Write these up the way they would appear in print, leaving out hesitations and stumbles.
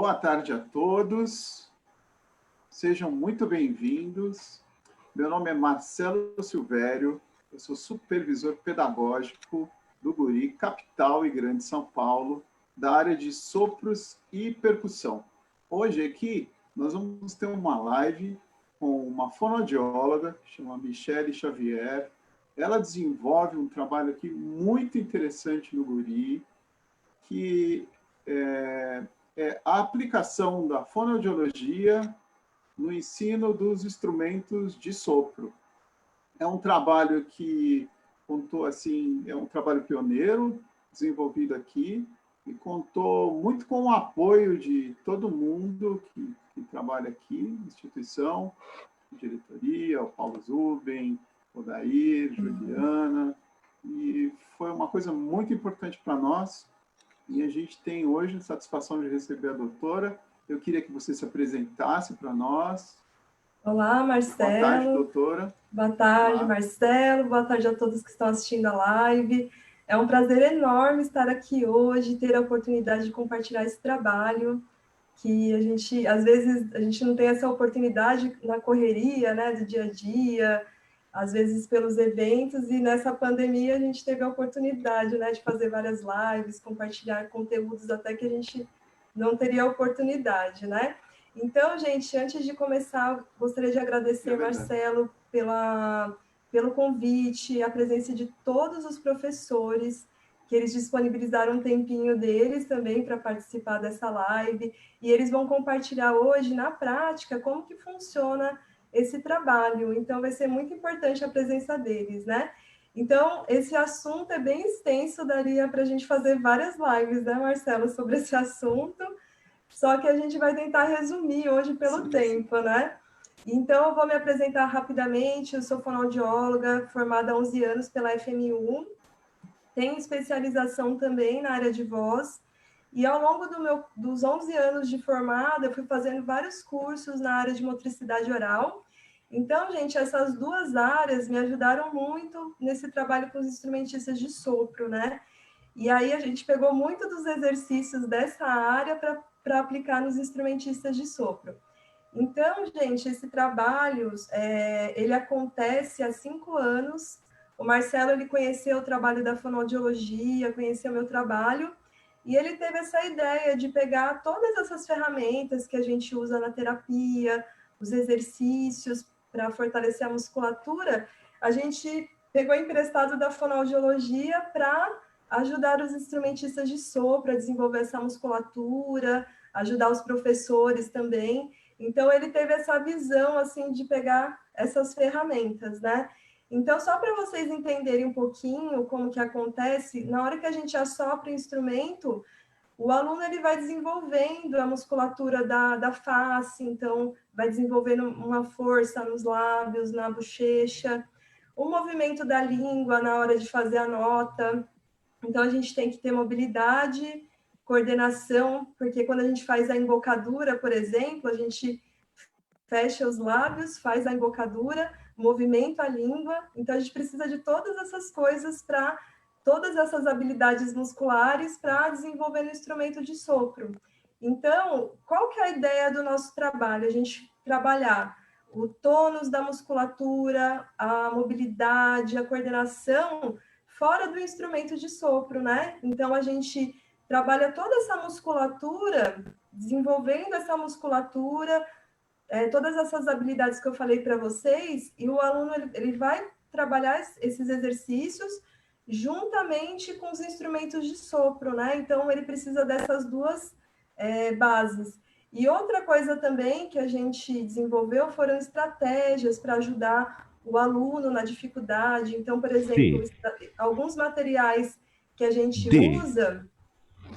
Boa tarde a todos, sejam muito bem-vindos. Meu nome é Marcelo Silvério, eu sou supervisor pedagógico do GURI, capital e Grande São Paulo, da área de sopros e percussão. Hoje aqui nós vamos ter uma live com uma fonoaudióloga, que chama Michele Xavier. Ela desenvolve um trabalho aqui muito interessante no GURI, que é a aplicação da fonoaudiologia no ensino dos instrumentos de sopro. É um trabalho que contou assim, é um trabalho pioneiro, desenvolvido aqui, e contou muito com o apoio de todo mundo que trabalha aqui, instituição, diretoria, o Paulo Zuben, o Dair, Juliana, e foi uma coisa muito importante para nós. E a gente tem hoje a satisfação de receber a doutora. Eu queria que você se apresentasse para nós. Olá, Marcelo. Boa tarde, doutora. Boa tarde, Marcelo. Boa tarde a todos que estão assistindo a live. É um prazer enorme estar aqui hoje, ter a oportunidade de compartilhar esse trabalho, que a gente, às vezes, a gente não tem essa oportunidade na correria, né, do dia a dia, às vezes pelos eventos, e nessa pandemia a gente teve a oportunidade, né, de fazer várias lives, compartilhar conteúdos até que a gente não teria oportunidade, né? Então, gente, antes de começar, gostaria de agradecer, Marcelo, pelo convite, a presença de todos os professores, que eles disponibilizaram um tempinho deles também para participar dessa live, e eles vão compartilhar hoje, na prática, como que funciona esse trabalho. Então, vai ser muito importante a presença deles, né? Então, esse assunto é bem extenso, daria para a gente fazer várias lives, né, Marcelo, sobre esse assunto, só que a gente vai tentar resumir hoje pelo tempo, né? Então, eu vou me apresentar rapidamente. Eu sou fonoaudióloga, formada há 11 anos pela FMU, tenho especialização também na área de voz, e ao longo dos 11 anos de formada, eu fui fazendo vários cursos na área de motricidade oral. Então, gente, essas duas áreas me ajudaram muito nesse trabalho com os instrumentistas de sopro, né? E aí a gente pegou muito dos exercícios dessa área para aplicar nos instrumentistas de sopro. Então, gente, esse trabalho, ele acontece há 5 anos. O Marcelo, ele conheceu o trabalho da fonoaudiologia, conheceu o meu trabalho, e ele teve essa ideia de pegar todas essas ferramentas que a gente usa na terapia, os exercícios para fortalecer a musculatura, a gente pegou emprestado da fonoaudiologia para ajudar os instrumentistas de sopro a desenvolver essa musculatura, ajudar os professores também. Então, ele teve essa visão, assim, de pegar essas ferramentas, né? Então, só para vocês entenderem um pouquinho como que acontece, na hora que a gente assopra o instrumento, o aluno ele vai desenvolvendo a musculatura da face, então, vai desenvolvendo uma força nos lábios, na bochecha, o movimento da língua na hora de fazer a nota. Então, a gente tem que ter mobilidade, coordenação, porque quando a gente faz a embocadura, por exemplo, a gente fecha os lábios, faz a embocadura, movimenta a língua. Então, a gente precisa de todas essas coisas para todas essas habilidades musculares para desenvolver o instrumento de sopro. Então, qual que é a ideia do nosso trabalho? A gente trabalhar o tônus da musculatura, a mobilidade, a coordenação fora do instrumento de sopro, né? Então, a gente trabalha toda essa musculatura, desenvolvendo essa musculatura, todas essas habilidades que eu falei para vocês, e o aluno ele vai trabalhar esses exercícios juntamente com os instrumentos de sopro, né? Então, ele precisa dessas duas bases. E outra coisa também que a gente desenvolveu foram estratégias para ajudar o aluno na dificuldade. Então, por exemplo, alguns materiais que a gente usa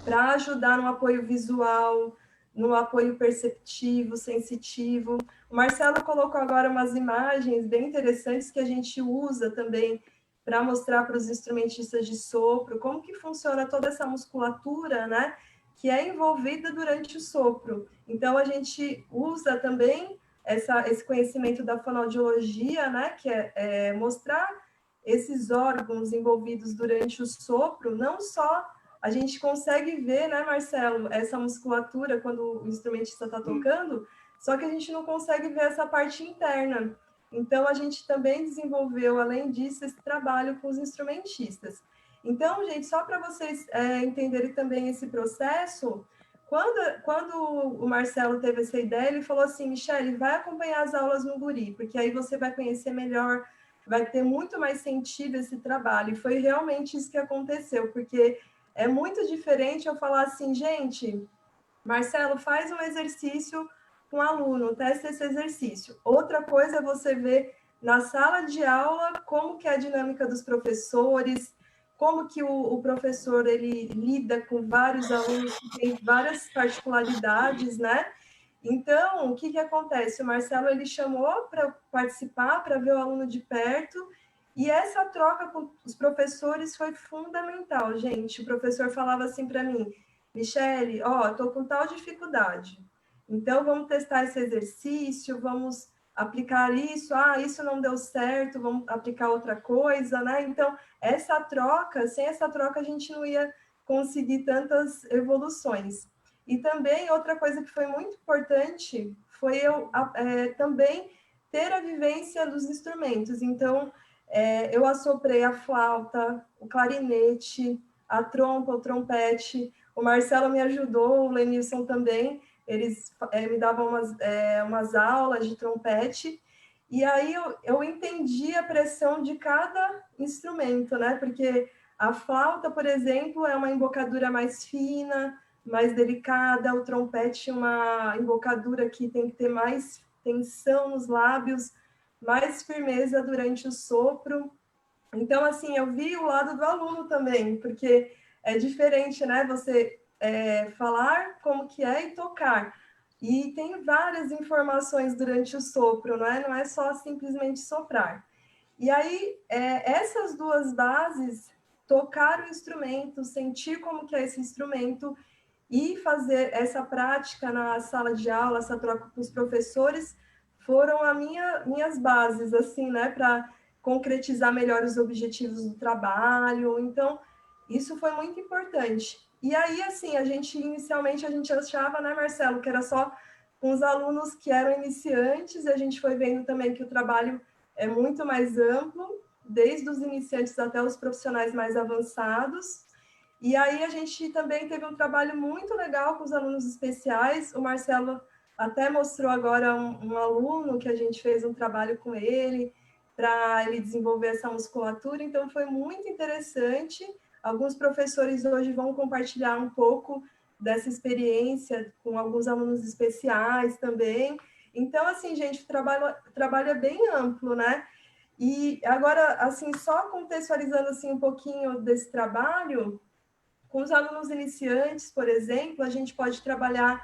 para ajudar no apoio visual, no apoio perceptivo, sensitivo. O Marcelo colocou agora umas imagens bem interessantes que a gente usa também para mostrar para os instrumentistas de sopro como que funciona toda essa musculatura, né, que é envolvida durante o sopro. Então, a gente usa também esse conhecimento da fonoaudiologia, né, que é mostrar esses órgãos envolvidos durante o sopro, não só a gente consegue ver, né, Marcelo, essa musculatura quando o instrumentista está tocando, só que a gente não consegue ver essa parte interna. Então, a gente também desenvolveu, além disso, esse trabalho com os instrumentistas. Então, gente, só para vocês entenderem também esse processo, quando o Marcelo teve essa ideia, ele falou assim, Michele, vai acompanhar as aulas no Guri, porque aí você vai conhecer melhor, vai ter muito mais sentido esse trabalho. E foi realmente isso que aconteceu, porque é muito diferente eu falar assim, gente, Marcelo, faz um exercício com o aluno, testa esse exercício. Outra coisa é você ver na sala de aula como que é a dinâmica dos professores, como que o professor ele lida com vários alunos que têm várias particularidades, né? Então, o que acontece? O Marcelo ele chamou para participar, para ver o aluno de perto, e essa troca com os professores foi fundamental, gente. O professor falava assim para mim, Michele, ó, estou com tal dificuldade, então vamos testar esse exercício, vamos aplicar isso, isso não deu certo, vamos aplicar outra coisa, né? Então, sem essa troca, a gente não ia conseguir tantas evoluções. E também, outra coisa que foi muito importante foi eu também ter a vivência dos instrumentos. Então, eu assoprei a flauta, o clarinete, a trompa, o trompete. O Marcelo me ajudou, o Lenilson também. Eles me davam umas aulas de trompete. E aí eu entendi a pressão de cada instrumento, né? Porque a flauta, por exemplo, é uma embocadura mais fina, mais delicada, o trompete uma embocadura que tem que ter mais tensão nos lábios, mais firmeza durante o sopro. Então, assim, eu vi o lado do aluno também, porque é diferente, né? Você falar como que é e tocar. E tem várias informações durante o sopro, não é? Não é só simplesmente soprar. E aí, essas duas bases, tocar o instrumento, sentir como que é esse instrumento e fazer essa prática na sala de aula, essa troca com os professores, foram minhas bases, assim, né, para concretizar melhor os objetivos do trabalho. Então, isso foi muito importante. E aí, assim, inicialmente a gente achava, né, Marcelo, que era só com os alunos que eram iniciantes, e a gente foi vendo também que o trabalho é muito mais amplo, desde os iniciantes até os profissionais mais avançados. E aí a gente também teve um trabalho muito legal com os alunos especiais. O Marcelo até mostrou agora um aluno que a gente fez um trabalho com ele para ele desenvolver essa musculatura. Então foi muito interessante. Alguns professores hoje vão compartilhar um pouco dessa experiência com alguns alunos especiais também. Então, assim, gente, o trabalho é bem amplo, né? E agora, assim, só contextualizando assim, um pouquinho desse trabalho, com os alunos iniciantes, por exemplo, a gente pode trabalhar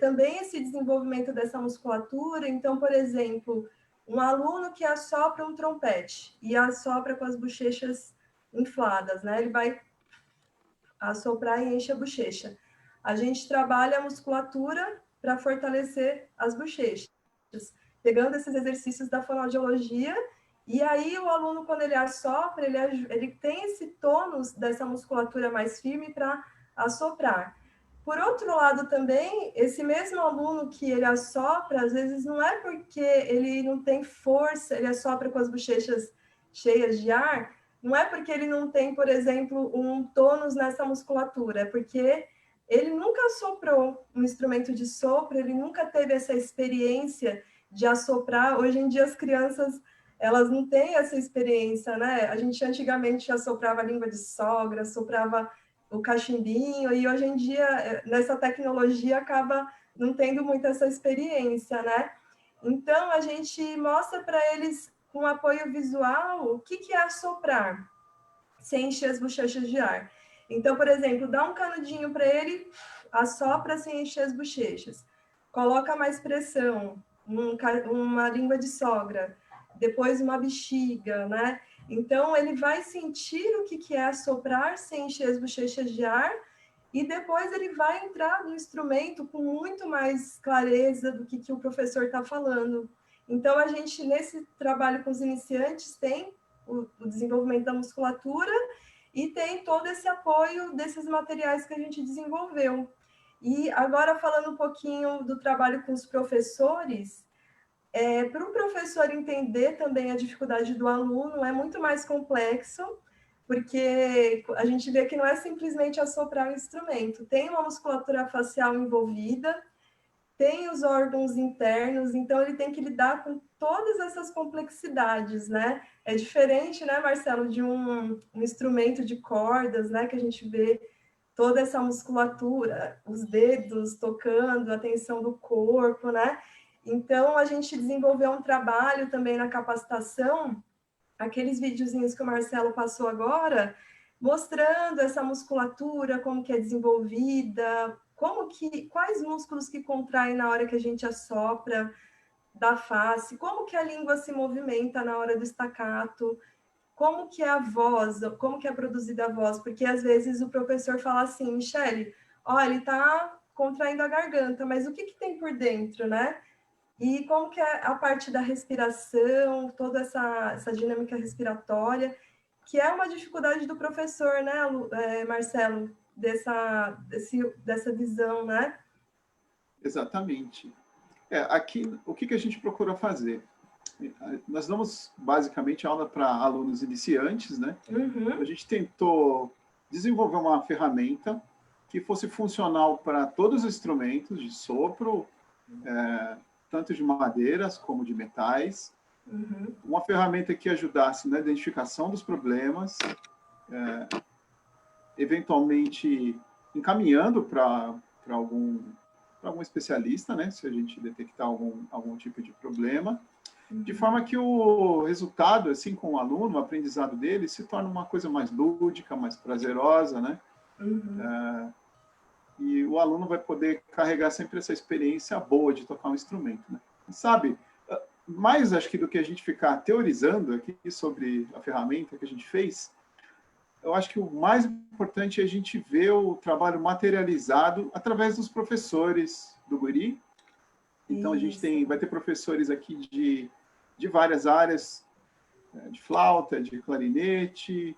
também esse desenvolvimento dessa musculatura. Então, por exemplo, um aluno que assopra um trompete e assopra com as bochechas infladas, né? Ele vai assoprar e enche a bochecha. A gente trabalha a musculatura para fortalecer as bochechas, pegando esses exercícios da fonoaudiologia. E aí o aluno, quando ele assopra, ele tem esse tônus dessa musculatura mais firme para assoprar. Por outro lado também, esse mesmo aluno que ele assopra, às vezes não é porque ele não tem força, ele assopra com as bochechas cheias de ar, não é porque ele não tem, por exemplo, um tônus nessa musculatura, é porque ele nunca assoprou um instrumento de sopro, ele nunca teve essa experiência de assoprar. Hoje em dia as crianças, elas não têm essa experiência, né? A gente antigamente assoprava a língua de sogra, assoprava o cachimbinho, e hoje em dia, nessa tecnologia, acaba não tendo muito essa experiência, né? Então, a gente mostra para eles, com apoio visual, o que é assoprar, sem encher as bochechas de ar. Então, por exemplo, dá um canudinho para ele, assopra sem encher as bochechas. Coloca mais pressão, uma língua de sogra, depois uma bexiga, né? Então, ele vai sentir o que é assoprar sem encher as bochechas de ar, e depois ele vai entrar no instrumento com muito mais clareza do que o professor está falando. Então, a gente, nesse trabalho com os iniciantes, tem o desenvolvimento da musculatura, e tem todo esse apoio desses materiais que a gente desenvolveu. E agora, falando um pouquinho do trabalho com os professores, para o professor entender também a dificuldade do aluno é muito mais complexo, porque a gente vê que não é simplesmente assoprar o instrumento, tem uma musculatura facial envolvida, tem os órgãos internos, então ele tem que lidar com todas essas complexidades, né? É diferente, né, Marcelo, de um instrumento de cordas, né, que a gente vê toda essa musculatura, os dedos tocando, a tensão do corpo, né? Então, a gente desenvolveu um trabalho também na capacitação, aqueles videozinhos que o Marcelo passou agora, mostrando essa musculatura, como que é desenvolvida, quais músculos que contraem na hora que a gente assopra da face, como que a língua se movimenta na hora do staccato, como que é a voz, como que é produzida a voz, porque às vezes o professor fala assim, Michele, olha, ele está contraindo a garganta, mas o que que tem por dentro, né? E como que é a parte da respiração, toda essa dinâmica respiratória, que é uma dificuldade do professor, né, Marcelo, dessa visão, né? Exatamente. Aqui, o que a gente procura fazer? Nós damos, basicamente, aula para alunos iniciantes, né? Uhum. A gente tentou desenvolver uma ferramenta que fosse funcional para todos os instrumentos de sopro, tanto de madeiras como de metais. Uhum. Uma ferramenta que ajudasse na identificação dos problemas, eventualmente encaminhando para algum especialista, né, se a gente detectar algum tipo de problema, de forma que o resultado, assim, com o aluno, o aprendizado dele, se torna uma coisa mais lúdica, mais prazerosa, né? Uhum. E o aluno vai poder carregar sempre essa experiência boa de tocar um instrumento, né? E sabe, mais acho que do que a gente ficar teorizando aqui sobre a ferramenta que a gente fez, eu acho que o mais importante é a gente ver o trabalho materializado através dos professores do Guri. Então, a gente vai ter professores aqui de várias áreas, de flauta, de clarinete,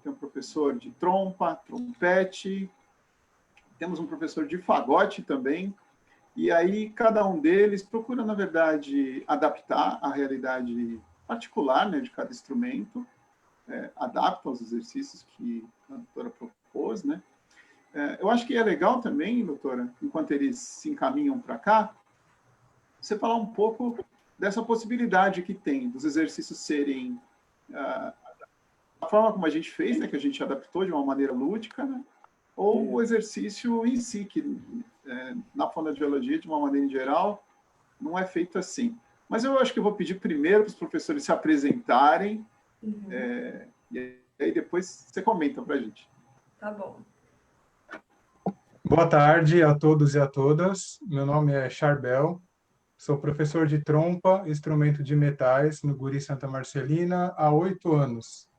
tem um professor de trompa, trompete, temos um professor de fagote também, e aí cada um deles procura, na verdade, adaptar a realidade particular, né, de cada instrumento, adapta aos exercícios que a doutora propôs, né? Eu acho que é legal também, doutora, enquanto eles se encaminham para cá, você falar um pouco dessa possibilidade que tem dos exercícios serem a forma como a gente fez, né, que a gente adaptou de uma maneira lúdica, né, ou o exercício em si, que na fonoaudiologia, de uma maneira em geral, não é feito assim. Mas eu acho que eu vou pedir primeiro para os professores se apresentarem, e aí depois você comenta para a gente. Tá bom. Boa tarde a todos e a todas. Meu nome é Charbel, sou professor de trompa, instrumento de metais no Guri Santa Marcelina há 8 anos.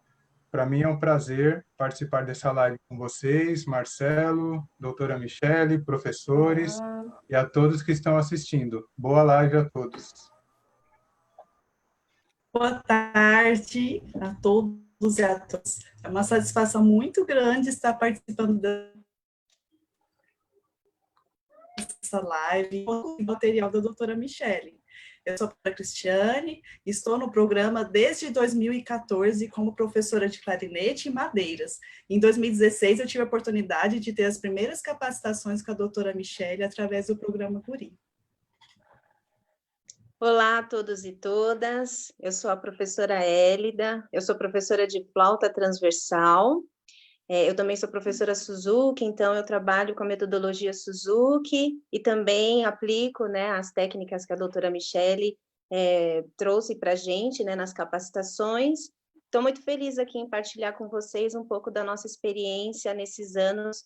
Para mim é um prazer participar dessa live com vocês, Marcelo, doutora Michele, professores e a todos que estão assistindo. Boa live a todos. Boa tarde a todos e a todas. É uma satisfação muito grande estar participando dessa live com o material da doutora Michele. Eu sou a Cristiane, estou no programa desde 2014 como professora de clarinete e madeiras. Em 2016, eu tive a oportunidade de ter as primeiras capacitações com a doutora Michele através do programa Guri. Olá a todos e todas, eu sou a professora Hélida, eu sou professora de flauta transversal, eu também sou professora Suzuki, então eu trabalho com a metodologia Suzuki e também aplico, né, as técnicas que a doutora Michele trouxe para a gente, né, nas capacitações. Estou muito feliz aqui em partilhar com vocês um pouco da nossa experiência nesses anos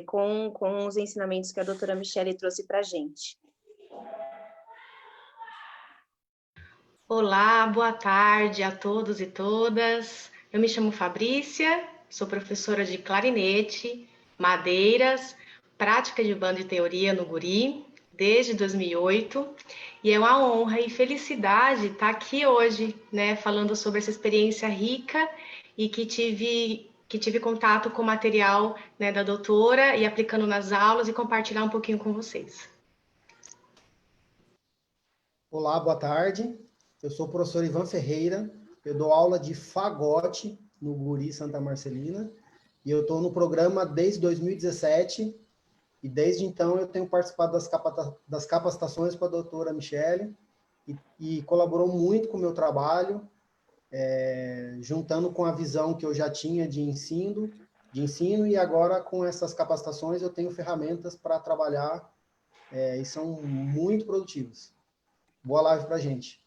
com os ensinamentos que a doutora Michele trouxe para a gente. Olá, boa tarde a todos e todas. Eu me chamo Fabrícia, sou professora de clarinete, madeiras, prática de banda e teoria no Guri, desde 2008. E é uma honra e felicidade estar aqui hoje, né, falando sobre essa experiência rica e que tive que tive contato com o material, né, da doutora e aplicando nas aulas e compartilhar um pouquinho com vocês. Olá, boa tarde. Eu sou o professor Ivan Ferreira, eu dou aula de fagote no Guri Santa Marcelina, e eu estou no programa desde 2017, e desde então eu tenho participado das capacitações com a doutora Michele, e colaborou muito com o meu trabalho, juntando com a visão que eu já tinha de ensino, e agora com essas capacitações eu tenho ferramentas para trabalhar, e são muito produtivas. Boa live para a gente.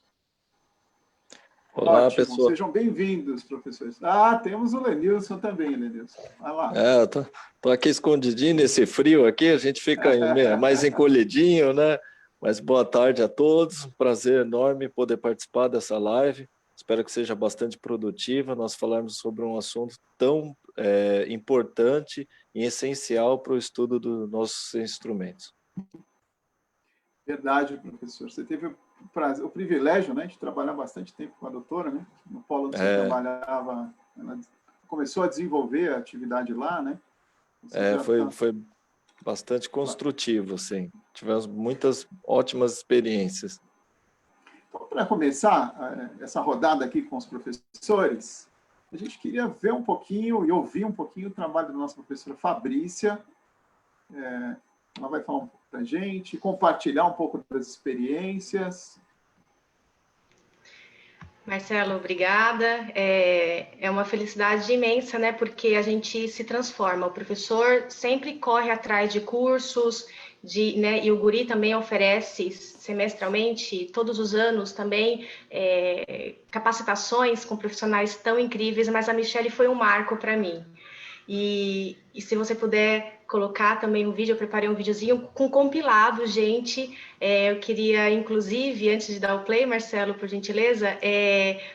Olá, ótimo. Pessoal. Sejam bem-vindos, professores. Ah, temos o Lenilson também, Lenilson. Vai lá. Eu tô aqui escondidinho nesse frio aqui, a gente fica mais encolhidinho, né? Mas boa tarde a todos, um prazer enorme poder participar dessa live. Espero que seja bastante produtiva, nós falarmos sobre um assunto tão importante e essencial para o estudo dos nossos instrumentos. Verdade, professor. Você teve o privilégio, né, de trabalhar bastante tempo com a doutora, né? No polo onde você trabalhava, ela começou a desenvolver a atividade lá, né? Foi bastante construtivo, sim. Tivemos muitas ótimas experiências. Então, para começar essa rodada aqui com os professores, a gente queria ver um pouquinho e ouvir um pouquinho o trabalho da nossa professora Fabrícia. Ela vai falar um pouco para a gente, compartilhar um pouco das experiências. Marcelo, obrigada. É uma felicidade imensa, né? Porque a gente se transforma. O professor sempre corre atrás de cursos, né? E o Guri também oferece semestralmente, todos os anos também, capacitações com profissionais tão incríveis, mas a Michele foi um marco para mim. E se você puder colocar também um vídeo, eu preparei um videozinho com compilado, gente. Eu queria, inclusive, antes de dar o play, Marcelo, por gentileza,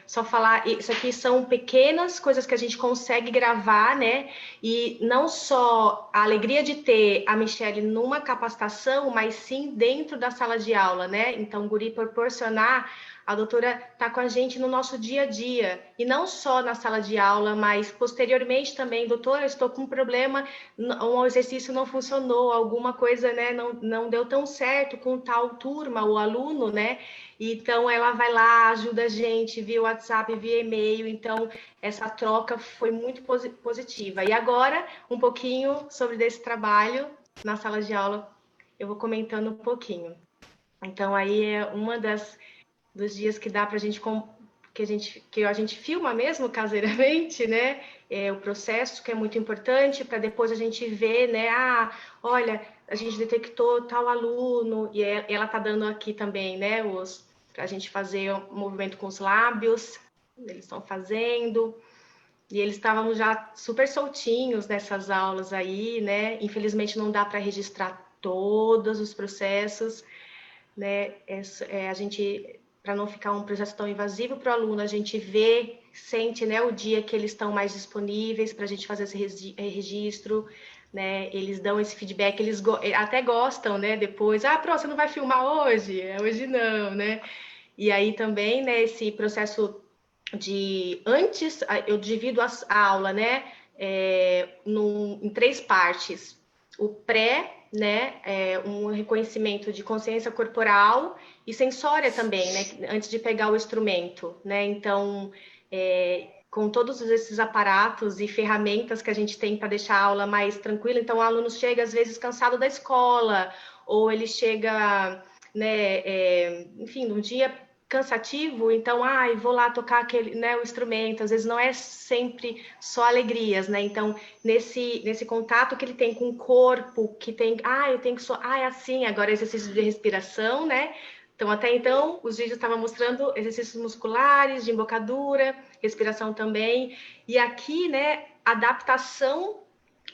só falar, isso aqui são pequenas coisas que a gente consegue gravar, né? E não só a alegria de ter a Michele numa capacitação, mas sim dentro da sala de aula, né? Então, o Guri proporcionar, a doutora está com a gente no nosso dia a dia, e não só na sala de aula, mas posteriormente também, doutora, eu estou com um problema, um exercício não funcionou, alguma coisa, né, não deu tão certo com tal turma, o aluno, né, então ela vai lá, ajuda a gente via WhatsApp, via e-mail, então essa troca foi muito positiva. E agora, um pouquinho sobre desse trabalho na sala de aula, eu vou comentando um pouquinho. Então aí é uma dos dias que dá para a gente, que a gente filma mesmo caseiramente, né? O processo que é muito importante para depois a gente ver, né? Olha, a gente detectou tal aluno e ela tá dando aqui também, né? Para a gente fazer um movimento com os lábios, eles estão fazendo. E eles estavam já super soltinhos nessas aulas aí, né? Infelizmente não dá para registrar todos os processos, né? A gente, para não ficar um processo tão invasivo para o aluno, a gente vê, sente, né, o dia que eles estão mais disponíveis para a gente fazer esse registro, né? Eles dão esse feedback, eles até gostam, né? Depois, você não vai filmar hoje? Hoje não, né? E aí também, né, esse processo antes, eu divido a aula, né, em 3 partes. O pré, né, um reconhecimento de consciência corporal e sensória também, né, antes de pegar o instrumento, né, então, com todos esses aparatos e ferramentas que a gente tem para deixar a aula mais tranquila, então o aluno chega às vezes cansado da escola, ou ele chega, né, enfim, num dia cansativo, então, vou lá tocar aquele, né, o instrumento, às vezes não é sempre só alegrias, né, então, nesse contato que ele tem com o corpo, que tem, eu tenho que é assim, agora exercício de respiração, né, então, até então, os vídeos estavam mostrando exercícios musculares, de embocadura, respiração também, e aqui, né, adaptação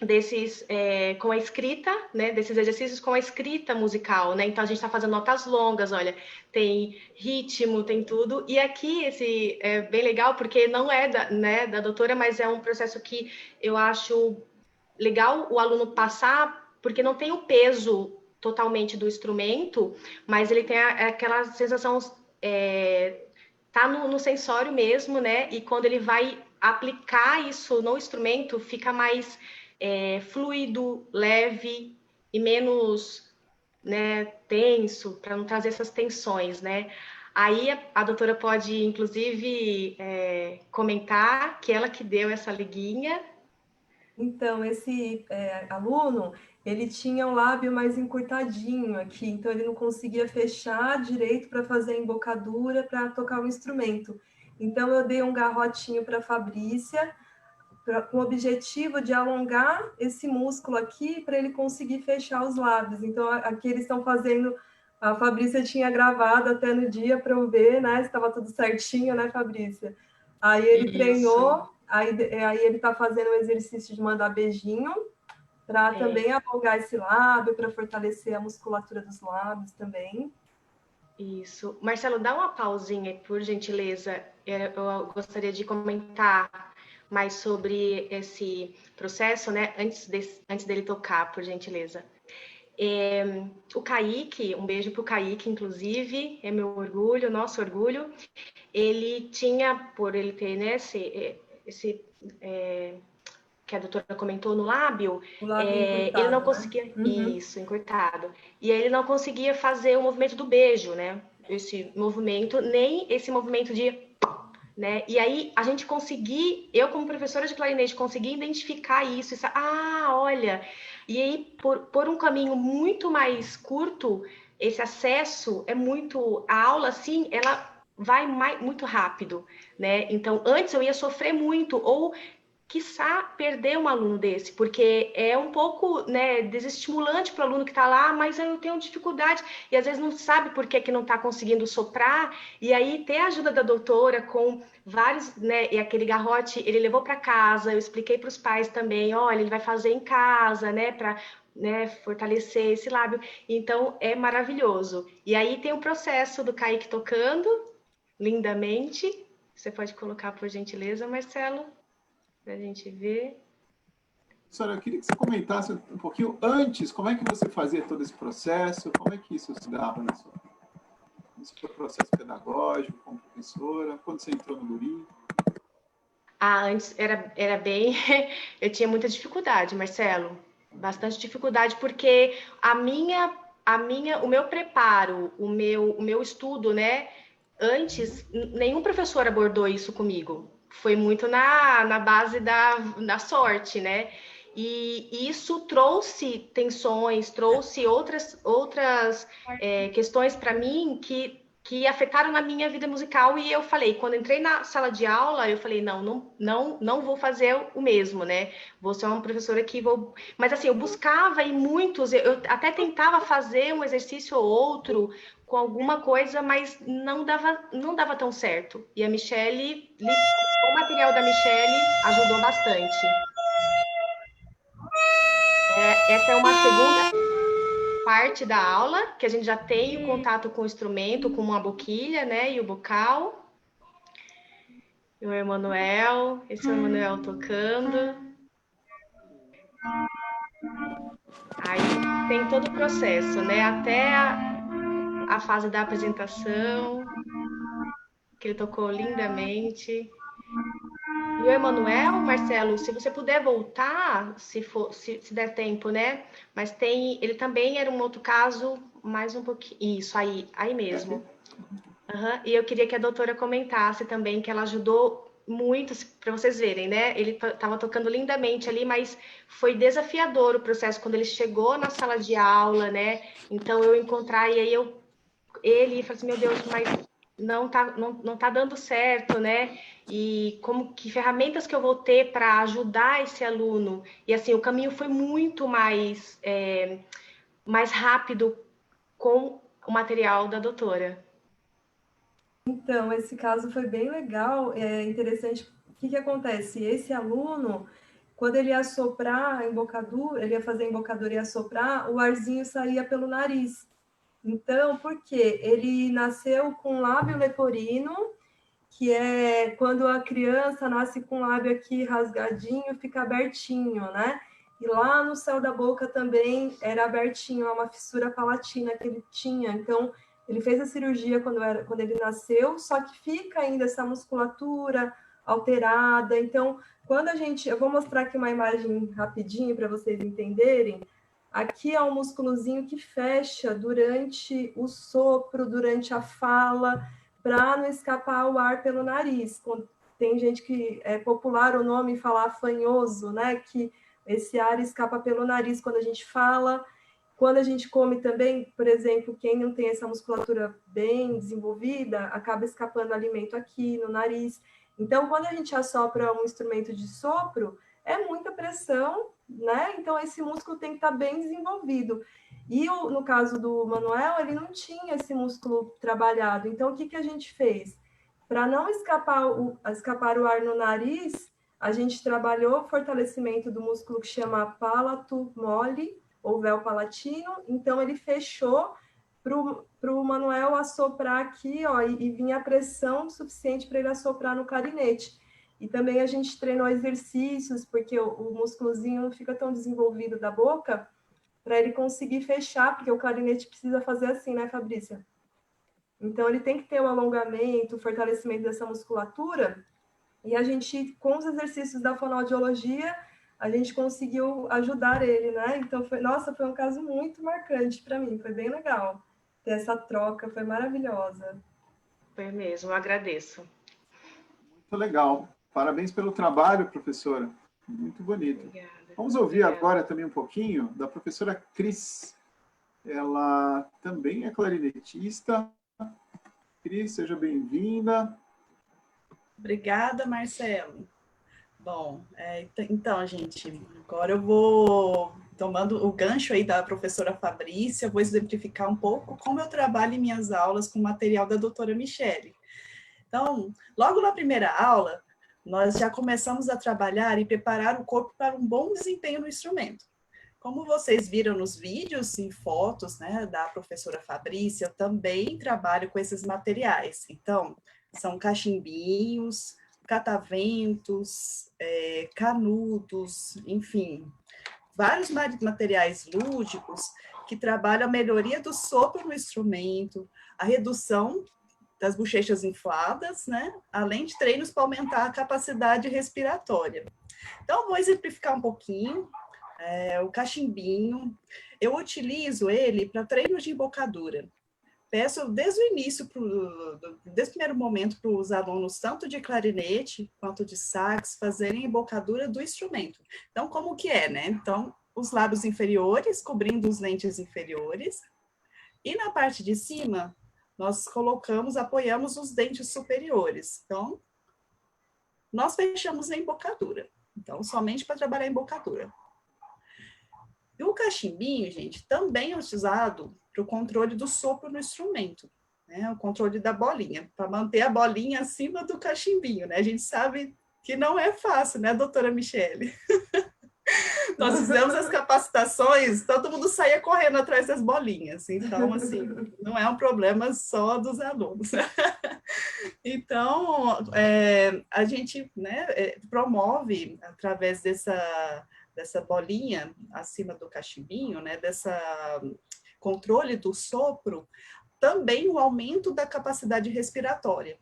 desses com a escrita, né, desses exercícios com a escrita musical, né, então a gente está fazendo notas longas, olha, tem ritmo, tem tudo, e aqui esse é bem legal, porque não é da doutora, mas é um processo que eu acho legal o aluno passar, porque não tem o peso totalmente do instrumento, mas ele tem aquela sensação, tá no sensório mesmo, né, e quando ele vai aplicar isso no instrumento fica mais fluido, leve e menos, né, tenso, para não trazer essas tensões, né? Aí a doutora pode, inclusive, comentar que ela que deu essa liguinha. Então, esse aluno, ele tinha o lábio mais encurtadinho aqui, então ele não conseguia fechar direito para fazer a embocadura, para tocar o instrumento. Então, eu dei um garrotinho para a Fabrícia, com o objetivo de alongar esse músculo aqui, para ele conseguir fechar os lábios. Então, aqui eles estão fazendo... A Fabrícia tinha gravado até no dia para eu ver, né? Estava tudo certinho, né, Fabrícia? Aí ele treinou, aí ele está fazendo o exercício de mandar beijinho, para também alongar esse lábio, para fortalecer a musculatura dos lábios também. Isso. Marcelo, dá uma pausinha, por gentileza. Eu gostaria de comentar mais sobre esse processo, né? Antes dele tocar, por gentileza. O Kaique, um beijo para o Kaique, inclusive, é meu orgulho, nosso orgulho. Ele tinha, por ele ter, né, que a doutora comentou no lábio, ele não conseguia, né? Isso, encurtado. E aí ele não conseguia fazer o movimento do beijo, né? Esse movimento, nem esse movimento de... Né? E aí a gente eu como professora de clarinete consegui identificar isso, olha, e aí por um caminho muito mais curto, esse acesso a aula assim, ela vai muito rápido, né? Então antes eu ia sofrer muito, ou quiçá perder um aluno desse, porque é um pouco, né, desestimulante para o aluno que está lá, mas eu tenho dificuldade, e às vezes não sabe por que não está conseguindo soprar, e aí ter a ajuda da doutora com vários, né, e aquele garrote, ele levou para casa, eu expliquei para os pais também, olha, ele vai fazer em casa, né, para, né, fortalecer esse lábio, então é maravilhoso. E aí tem o processo do Kaique tocando, lindamente, você pode colocar por gentileza, Marcelo? Para a gente ver. Senhora, eu queria que você comentasse um pouquinho antes, como é que você fazia todo esse processo, como é que isso se dava no seu processo pedagógico, como professora, quando você entrou no Guri? Antes era bem... Eu tinha muita dificuldade, Marcelo, bastante dificuldade, porque o meu preparo, o meu estudo, né, antes, nenhum professor abordou isso comigo. Foi muito na base da sorte, né? E isso trouxe tensões, trouxe outras questões para mim que afetaram na minha vida musical. E eu falei, quando entrei na sala de aula, eu falei, não vou fazer o mesmo, né? Vou ser uma professora que vou... Mas assim, eu buscava em muitos, eu até tentava fazer um exercício ou outro com alguma coisa, mas não dava tão certo. E a Michele, o material da Michele ajudou bastante. Essa é uma segunda parte da aula, que a gente já tem o contato com o instrumento, com uma boquilha, né, e o bocal. E o Emanuel, esse é o Emanuel tocando. Aí tem todo o processo, né, até a fase da apresentação, que ele tocou lindamente. E o Emanuel, Marcelo, se você puder voltar, se der tempo, né? Mas ele também era um outro caso, mais um pouquinho. Isso, aí mesmo. E eu queria que a doutora comentasse também, que ela ajudou muito, para vocês verem, né? Ele estava tocando lindamente ali, mas foi desafiador o processo quando ele chegou na sala de aula, né? Então eu encontrar, e aí ele falou assim, meu Deus, mas não tá dando certo, né? E que ferramentas que eu vou ter para ajudar esse aluno? E assim, o caminho foi muito mais rápido com o material da doutora. Então, esse caso foi bem legal, é interessante. O que acontece? Esse aluno, quando ele ia soprar a embocadura, ele ia fazer a embocadura e ia soprar, o arzinho saía pelo nariz. Então, por quê? Ele nasceu com lábio leporino, que é quando a criança nasce com o lábio aqui rasgadinho, fica abertinho, né? E lá no céu da boca também era abertinho, é uma fissura palatina que ele tinha. Então, ele fez a cirurgia quando ele nasceu, só que fica ainda essa musculatura, alterada. Então, quando a gente... Eu vou mostrar aqui uma imagem rapidinho para vocês entenderem. Aqui é um músculozinho que fecha durante o sopro, durante a fala, para não escapar o ar pelo nariz. Tem gente que é popular o nome falar fanhoso, né? Que esse ar escapa pelo nariz quando a gente fala. Quando a gente come também, por exemplo, quem não tem essa musculatura bem desenvolvida, acaba escapando alimento aqui no nariz. Então, quando a gente assopra um instrumento de sopro, é muita pressão, né? Então, esse músculo tem que estar bem desenvolvido. E no caso do Manuel, ele não tinha esse músculo trabalhado. Então, o que a gente fez? Para não escapar o ar no nariz, a gente trabalhou o fortalecimento do músculo que chama palato mole, ou véu palatino. Então, ele fechou para o Manuel assoprar aqui, ó, e vinha a pressão suficiente para ele assoprar no clarinete. E também a gente treinou exercícios, porque o músculozinho não fica tão desenvolvido da boca, para ele conseguir fechar, porque o clarinete precisa fazer assim, né, Fabrícia? Então, ele tem que ter o alongamento, o fortalecimento dessa musculatura, e a gente, com os exercícios da fonoaudiologia, a gente conseguiu ajudar ele, né? Então, foi um caso muito marcante para mim, foi bem legal ter essa troca, foi maravilhosa. Foi mesmo, eu agradeço. Muito legal. Parabéns pelo trabalho, professora. Muito bonito. Obrigada. Vamos ouvir agora também um pouquinho da professora Cris. Ela também é clarinetista. Cris, seja bem-vinda. Obrigada, Marcelo. Bom, então, gente, agora eu vou, tomando o gancho aí da professora Fabrícia, vou exemplificar um pouco como eu trabalho em minhas aulas com o material da doutora Michele. Então, logo na primeira aula, nós já começamos a trabalhar e preparar o corpo para um bom desempenho no instrumento. Como vocês viram nos vídeos e fotos, né, da professora Fabrícia, eu também trabalho com esses materiais. Então, são cachimbinhos, cataventos, canudos, enfim, vários materiais lúdicos que trabalham a melhoria do sopro no instrumento, a redução das bochechas infladas, né? Além de treinos para aumentar a capacidade respiratória. Então, vou exemplificar um pouquinho. O cachimbinho, eu utilizo ele para treinos de embocadura. Peço desde o início, desde o primeiro momento, para os alunos, tanto de clarinete quanto de sax, fazerem a embocadura do instrumento. Então, como que é, né? Então, os lábios inferiores, cobrindo os dentes inferiores, e na parte de cima, nós apoiamos os dentes superiores. Então, nós fechamos a embocadura. Então, somente para trabalhar a embocadura. E o cachimbinho, gente, também é utilizado para o controle do sopro no instrumento, né? O controle da bolinha, para manter a bolinha acima do cachimbinho, né? A gente sabe que não é fácil, né, doutora Michele? Nós fizemos as capacitações, todo mundo saía correndo atrás das bolinhas. Então, assim, não é um problema só dos alunos. Então, a gente, né, promove, através dessa bolinha acima do cachimbinho, né, dessa controle do sopro, também o aumento da capacidade respiratória.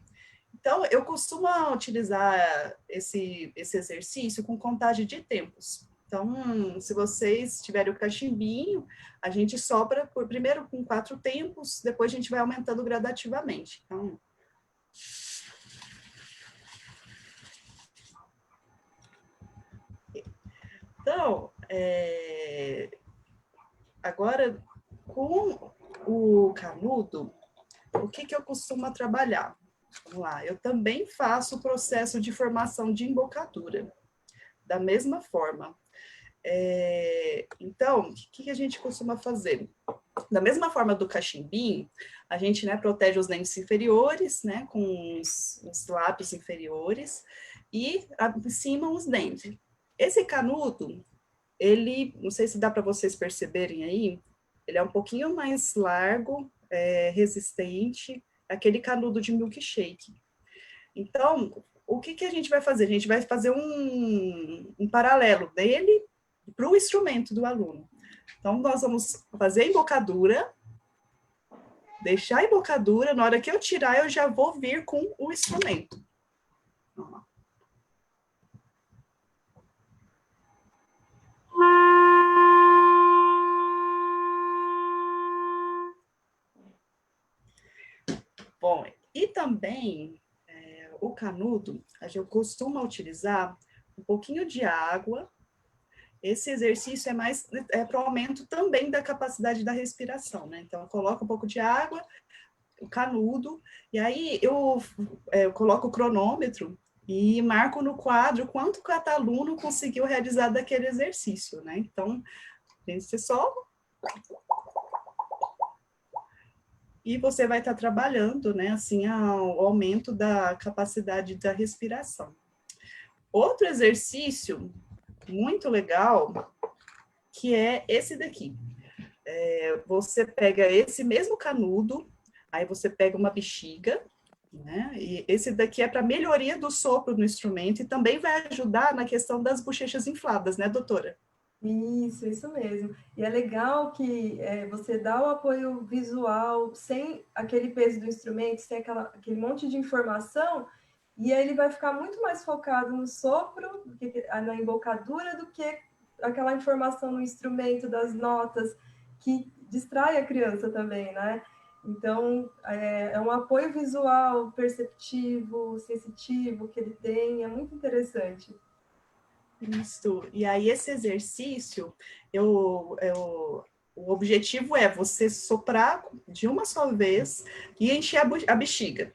Então, eu costumo utilizar esse exercício com contagem de tempos. Então, se vocês tiverem o cachimbinho, a gente sopra primeiro com 4 tempos, depois a gente vai aumentando gradativamente. Então, agora, com o canudo, o que eu costumo trabalhar? Vamos lá, eu também faço o processo de formação de embocadura, da mesma forma. Então, o que a gente costuma fazer? Da mesma forma do cachimbinho, a gente, né, protege os dentes inferiores, né, com os lábios inferiores, e acima os dentes. Esse canudo, ele, não sei se dá para vocês perceberem aí, ele é um pouquinho mais largo, resistente, aquele canudo de milkshake. Então, o que a gente vai fazer? A gente vai fazer um paralelo dele para o instrumento do aluno. Então, nós vamos fazer a embocadura, deixar a embocadura, na hora que eu tirar, eu já vou vir com o instrumento. também, o canudo, a gente costuma utilizar um pouquinho de água. Esse exercício é mais para o aumento também da capacidade da respiração, né? Então, eu coloco um pouco de água, o canudo, e aí eu coloco o cronômetro e marco no quadro quanto cada aluno conseguiu realizar daquele exercício, né? Então, você só... E você vai estar trabalhando, né, assim, o aumento da capacidade da respiração. Outro exercício muito legal, que é esse daqui. Você pega esse mesmo canudo, aí você pega uma bexiga, né, e esse daqui é para melhoria do sopro no instrumento e também vai ajudar na questão das bochechas infladas, né, doutora? Isso mesmo. E é legal que você dá o apoio visual sem aquele peso do instrumento, sem aquele monte de informação, e aí ele vai ficar muito mais focado no sopro, na embocadura, do que aquela informação no instrumento, das notas, que distrai a criança também, né? Então, é um apoio visual, perceptivo, sensitivo que ele tem, é muito interessante. Isso. E aí, esse exercício, o objetivo é você soprar de uma só vez e encher a bexiga.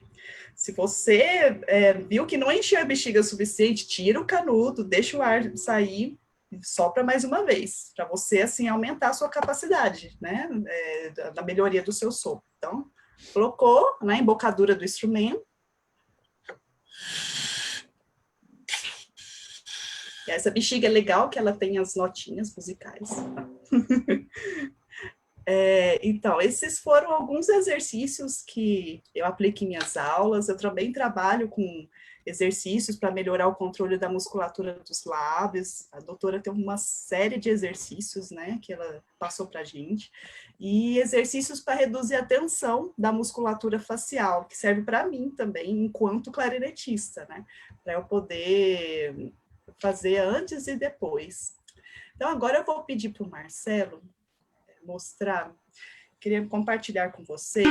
Se você viu que não encheu a bexiga o suficiente, tira o canudo, deixa o ar sair e sopra mais uma vez, para você, assim, aumentar a sua capacidade, né, da melhoria do seu sopro. Então, colocou na embocadura do instrumento. E essa bexiga é legal, que ela tem as notinhas musicais. Então, esses foram alguns exercícios que eu aplico em minhas aulas. Eu também trabalho com exercícios para melhorar o controle da musculatura dos lábios. A doutora tem uma série de exercícios, né, que ela passou para a gente. E exercícios para reduzir a tensão da musculatura facial, que serve para mim também, enquanto clarinetista, né, para eu poder fazer antes e depois. Então, agora eu vou pedir para o Marcelo mostrar, queria compartilhar com vocês.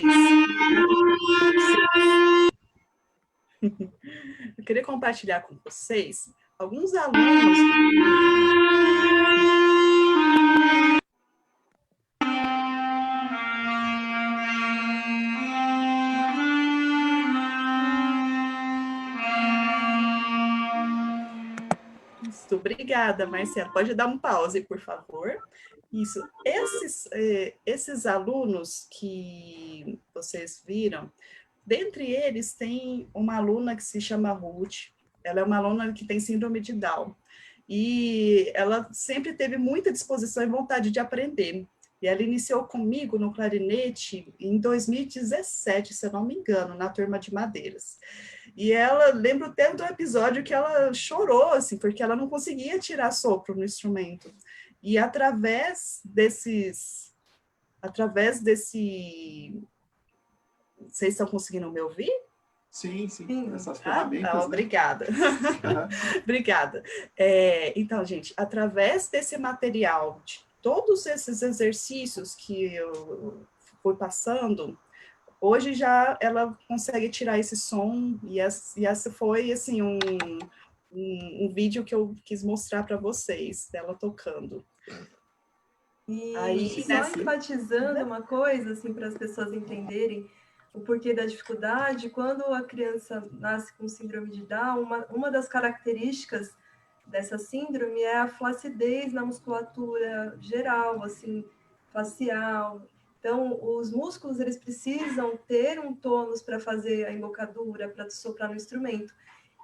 Eu queria compartilhar com vocês alguns alunos. Isso, obrigada, Marcelo. Pode dar um pause, por favor. Isso. Esses alunos que vocês viram, dentre eles tem uma aluna que se chama Ruth. Ela é uma aluna que tem síndrome de Down. E ela sempre teve muita disposição e vontade de aprender. E ela iniciou comigo no clarinete em 2017, se eu não me engano, na turma de madeiras. E ela, lembro até do episódio que ela chorou, assim, porque ela não conseguia tirar sopro no instrumento. E através desse... Vocês estão conseguindo me ouvir? Sim. Essas ferramentas. Obrigada. Uhum. Obrigada. Então, gente, através desse material, de todos esses exercícios que eu fui passando, hoje já ela consegue tirar esse som, e essa foi, assim, um vídeo que eu quis mostrar para vocês, dela tocando. E só enfatizando uma coisa, assim, para as pessoas entenderem o porquê da dificuldade, quando a criança nasce com síndrome de Down, uma das características dessa síndrome é a flacidez na musculatura geral, assim, facial. Então, os músculos, eles precisam ter um tônus para fazer a embocadura, para soprar no instrumento.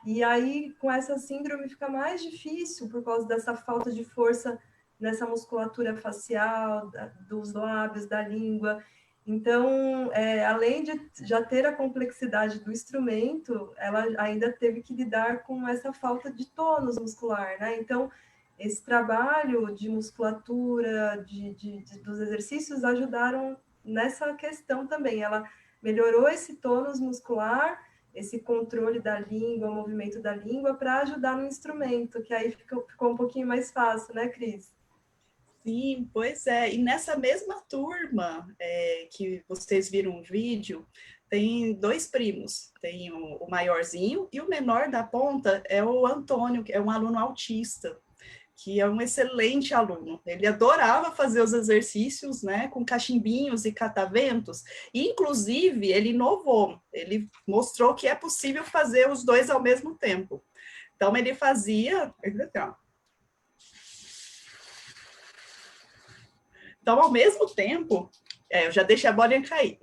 E aí, com essa síndrome, fica mais difícil por causa dessa falta de força nessa musculatura facial, dos lábios, da língua. Então, além de já ter a complexidade do instrumento, ela ainda teve que lidar com essa falta de tônus muscular, né? Então, esse trabalho de musculatura, dos exercícios, ajudaram nessa questão também. Ela melhorou esse tônus muscular, esse controle da língua, o movimento da língua, para ajudar no instrumento, que aí ficou um pouquinho mais fácil, né, Cris? Sim, pois é. E nessa mesma turma que vocês viram o vídeo, tem 2 primos, tem o maiorzinho e o menor da ponta é o Antônio, que é um aluno autista, que é um excelente aluno. Ele adorava fazer os exercícios, né, com cachimbinhos e cataventos, e, inclusive, ele inovou, ele mostrou que é possível fazer os 2 ao mesmo tempo. Então, ele fazia... Então, ao mesmo tempo... eu já deixei a bolinha cair.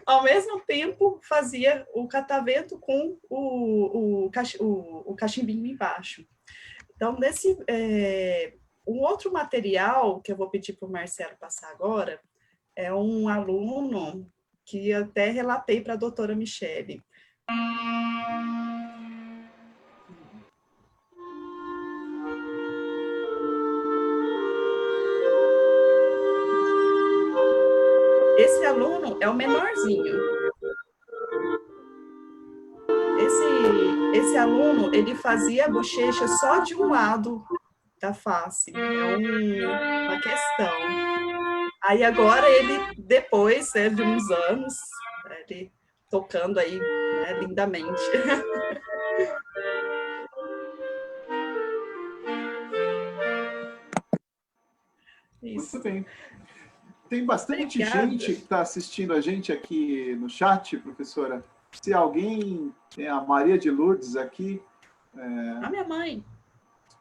Ao mesmo tempo, fazia o catavento com o cachimbinho embaixo. Então, um outro material que eu vou pedir para o Marcelo passar agora é um aluno que até relatei para a doutora Michele. Esse aluno é o menorzinho. Esse aluno, ele fazia a bochecha só de um lado da face. É uma questão. Aí agora ele, depois, né, de uns anos, ele tocando aí, né, lindamente. Isso. Muito bem. Tem bastante Obrigada. gente que está assistindo a gente aqui no chat, professora. Se alguém, tem a Maria de Lourdes aqui. A minha mãe.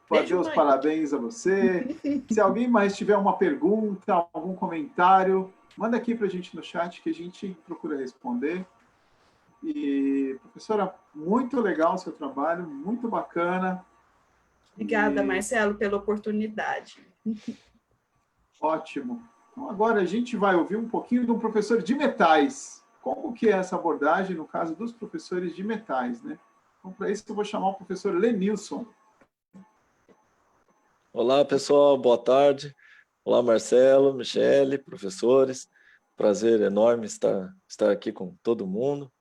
Beijo, mãe. Parabéns a você. Se alguém mais tiver uma pergunta, algum comentário, manda aqui para a gente no chat que a gente procura responder. E, professora, muito legal o seu trabalho, muito bacana. Obrigada, Marcelo, pela oportunidade. Ótimo. Então, agora a gente vai ouvir um pouquinho de um professor de metais. Como que é essa abordagem no caso dos professores de metais, né? Então, para isso eu vou chamar o professor Lenilson. Olá, pessoal, boa tarde. Olá, Marcelo, Michele, professores. Prazer enorme estar aqui com todo mundo,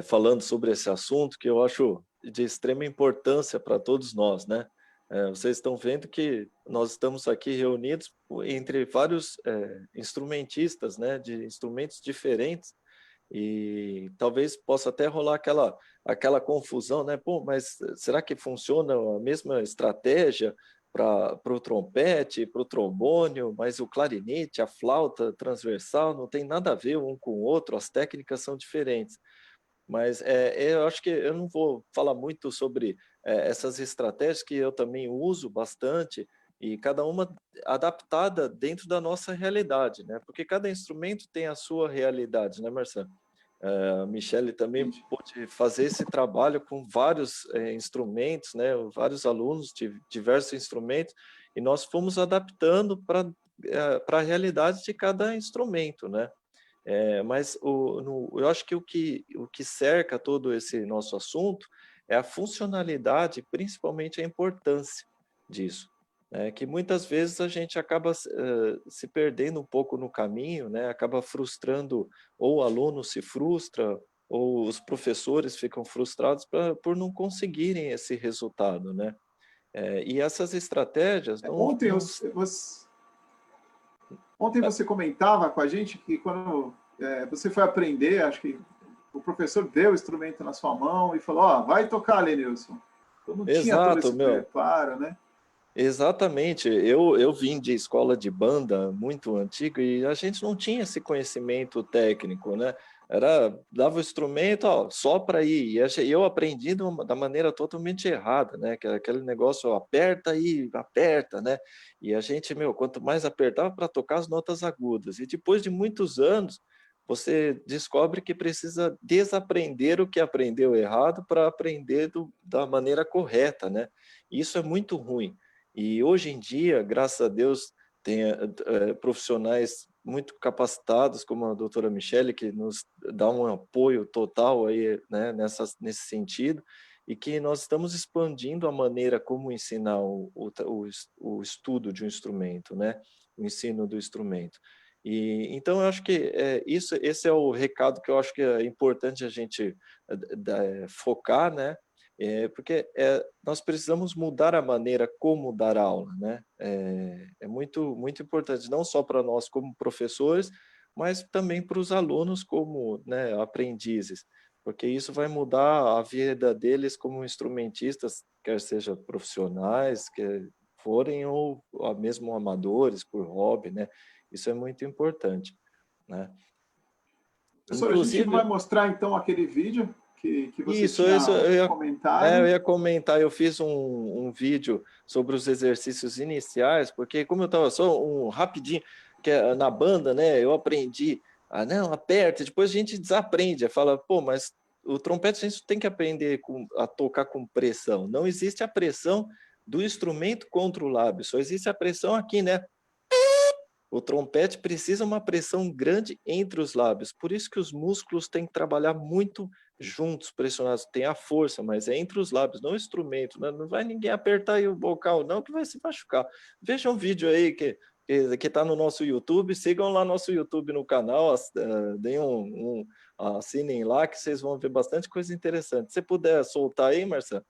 falando sobre esse assunto que eu acho de extrema importância para todos nós, né? Vocês estão vendo que nós estamos aqui reunidos entre vários instrumentistas, né, de instrumentos diferentes, e talvez possa até rolar aquela confusão, né? Pô, mas será que funciona a mesma estratégia para o trompete, para o trombone, mas o clarinete, a flauta transversal não tem nada a ver um com o outro, as técnicas são diferentes. Mas eu acho que eu não vou falar muito sobre essas estratégias que eu também uso bastante, e cada uma adaptada dentro da nossa realidade, né? Porque cada instrumento tem a sua realidade, né, Marcelo? A Michele também pôde fazer esse trabalho com vários instrumentos, né? Vários alunos de diversos instrumentos, e nós fomos adaptando para a realidade de cada instrumento, né? Mas eu acho que o que cerca todo esse nosso assunto é a funcionalidade, principalmente a importância disso, né? Que muitas vezes a gente acaba se perdendo um pouco no caminho, né? Acaba frustrando, ou o aluno se frustra, ou os professores ficam frustrados por não conseguirem esse resultado, né? E essas estratégias... Ontem você comentava com a gente que quando você foi aprender, acho que o professor deu o instrumento na sua mão e falou, ó, vai tocar, Lenilson. Então não tinha todo esse preparo, né? Exatamente. Eu vim de escola de banda muito antiga e a gente não tinha esse conhecimento técnico, né? Dava o instrumento, ó, só para ir. E eu aprendi da maneira totalmente errada, né? Que era aquele negócio, ó, aperta aí, aperta, né? E a gente, quanto mais apertava para tocar as notas agudas. E depois de muitos anos, você descobre que precisa desaprender o que aprendeu errado para aprender da maneira correta, né? Isso é muito ruim. E hoje em dia, graças a Deus, tem profissionais muito capacitados, como a doutora Michele, que nos dá um apoio total aí, né, nesse sentido, e que nós estamos expandindo a maneira como ensinar o estudo de um instrumento, né, o ensino do instrumento. E então eu acho que esse é o recado que eu acho que é importante a gente focar, né? Porque nós precisamos mudar a maneira como dar aula, né? É muito, muito importante, não só para nós como professores, mas também para os alunos como, né, aprendizes, porque isso vai mudar a vida deles como instrumentistas, quer seja profissionais, quer forem ou mesmo amadores, por hobby, né? Isso é muito importante, né? Professor, a gente Inclusive, vai mostrar então aquele vídeo que você isso, tinha eu comentado. ia comentar, eu fiz um vídeo sobre os exercícios iniciais, porque como eu estava só rapidinho, que na banda, né, eu aprendi, não, aperta, depois a gente desaprende, fala, pô, mas o trompete a gente tem que aprender a tocar com pressão, não existe a pressão do instrumento contra o lábio, só existe a pressão aqui, né? O trompete precisa uma pressão grande entre os lábios, por isso que os músculos têm que trabalhar muito juntos, pressionados. Tem a força, mas é entre os lábios, não o instrumento, né? Não vai ninguém apertar aí o bocal, não, que vai se machucar. Veja um vídeo aí que está no nosso YouTube, sigam lá nosso YouTube no canal, deem assinem lá, que vocês vão ver bastante coisa interessante. Se puder soltar aí, Marcelo,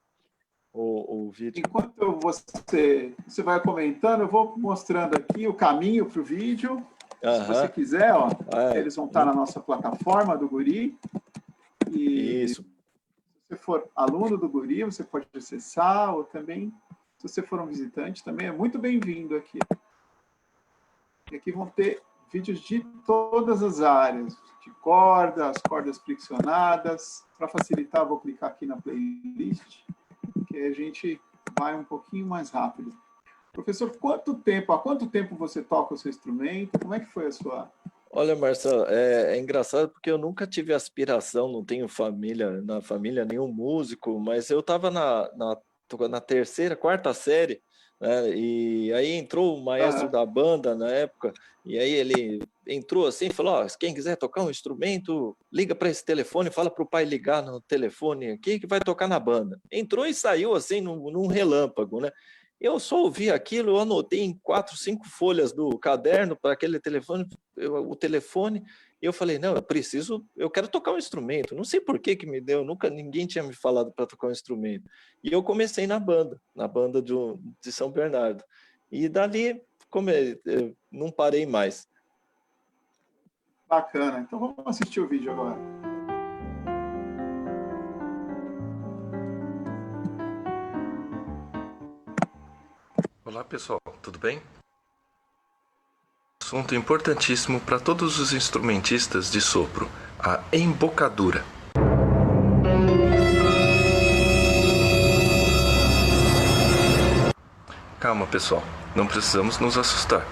o vídeo. Enquanto você vai comentando, eu vou mostrando aqui o caminho para o vídeo. Se você quiser, ó, eles vão estar na nossa plataforma do Guri. E isso. se você for aluno do Guri, você pode acessar, ou também, se você for um visitante, também é muito bem-vindo aqui. E aqui vão ter vídeos de todas as áreas, de corda, as cordas friccionadas. Para facilitar, vou clicar aqui na playlist, que a gente vai um pouquinho mais rápido. Professor, há quanto tempo você toca o seu instrumento? Como é que foi a sua... Olha, Marcelo, é engraçado porque eu nunca tive aspiração, não tenho na família nenhum músico, mas eu estava na terceira, quarta série, né, e aí entrou o maestro da banda na época, e aí ele entrou assim e falou, quem quiser tocar um instrumento, liga para esse telefone, fala para o pai ligar no telefone aqui que vai tocar na banda. Entrou e saiu assim num relâmpago, né? Eu só ouvi aquilo, eu anotei em 4, 5 folhas do caderno para aquele telefone, o telefone, e eu falei, não, eu quero tocar um instrumento. Não sei por que me deu, ninguém tinha me falado para tocar um instrumento. E eu comecei na banda de São Bernardo. E dali, eu não parei mais. Bacana. Então vamos assistir o vídeo agora. Olá pessoal, tudo bem? Assunto importantíssimo para todos os instrumentistas de sopro, a embocadura. Calma pessoal, não precisamos nos assustar.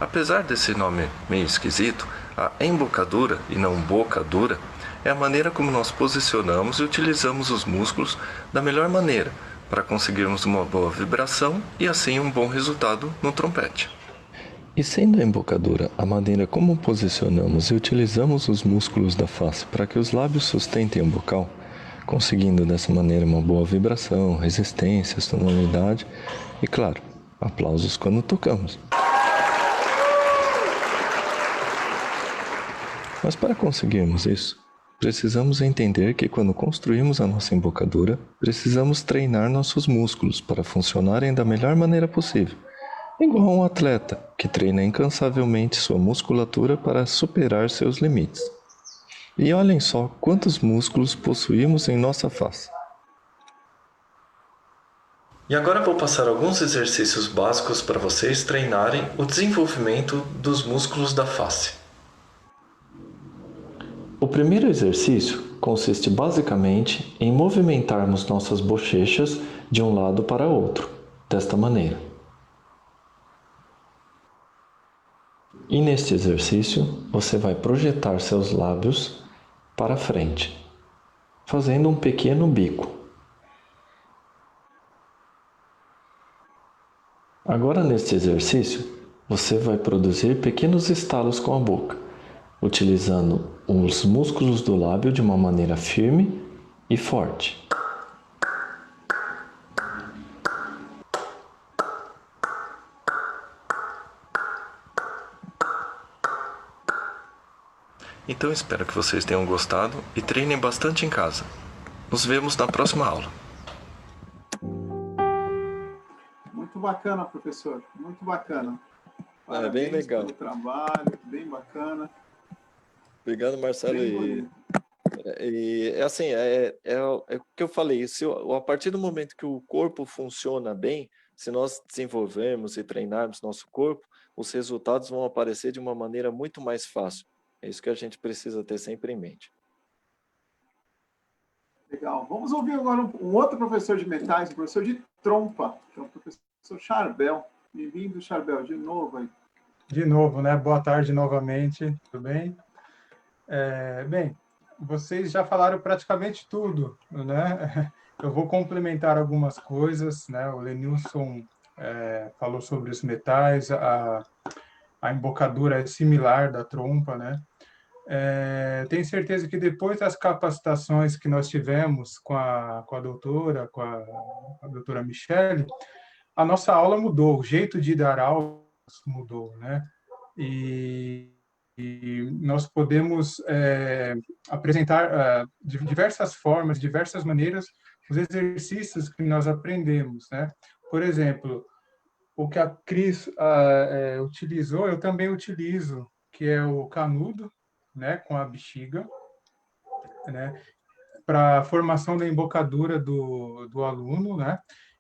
Apesar desse nome meio esquisito, a embocadura e não bocadura é a maneira como nós posicionamos e utilizamos os músculos da melhor maneira, para conseguirmos uma boa vibração e assim um bom resultado no trompete. E sendo a embocadura a maneira como posicionamos e utilizamos os músculos da face para que os lábios sustentem o bocal, conseguindo dessa maneira uma boa vibração, resistência, sonoridade e, claro, aplausos quando tocamos. Mas para conseguirmos isso, precisamos entender que quando construímos a nossa embocadura, precisamos treinar nossos músculos para funcionarem da melhor maneira possível. Igual a um atleta que treina incansavelmente sua musculatura para superar seus limites. E olhem só quantos músculos possuímos em nossa face. E agora vou passar alguns exercícios básicos para vocês treinarem o desenvolvimento dos músculos da face. O primeiro exercício consiste basicamente em movimentarmos nossas bochechas de um lado para outro, desta maneira. E neste exercício, você vai projetar seus lábios para frente, fazendo um pequeno bico. Agora neste exercício, você vai produzir pequenos estalos com a boca, utilizando os músculos do lábio de uma maneira firme e forte. Então espero que vocês tenham gostado e treinem bastante em casa. Nos vemos na próxima aula. Muito bacana, professor. Muito bacana. Parabéns bem legal. Pelo trabalho, bem bacana. Obrigado, Marcelo. Bem bonito. E é assim, é o que eu falei, a partir do momento que o corpo funciona bem, se nós desenvolvermos e treinarmos nosso corpo, os resultados vão aparecer de uma maneira muito mais fácil. É isso que a gente precisa ter sempre em mente. Legal. Vamos ouvir agora um outro professor de metais, um professor de trompa, que é o professor Charbel. Bem-vindo, Charbel, de novo aí. De novo, né? Boa tarde novamente, tudo bem? Bem, vocês já falaram praticamente tudo, né? Eu vou complementar algumas coisas, né? O Lenilson falou sobre os metais, a embocadura é similar da trompa, né? Tenho certeza que depois das capacitações que nós tivemos com a doutora Michele, a nossa aula mudou, o jeito de dar aula mudou, né? E nós podemos apresentar de diversas formas, diversas maneiras, os exercícios que nós aprendemos, né? Por exemplo, o que a Cris utilizou, eu também utilizo, que é o canudo, né, com a bexiga, né, para a formação da embocadura do aluno, né?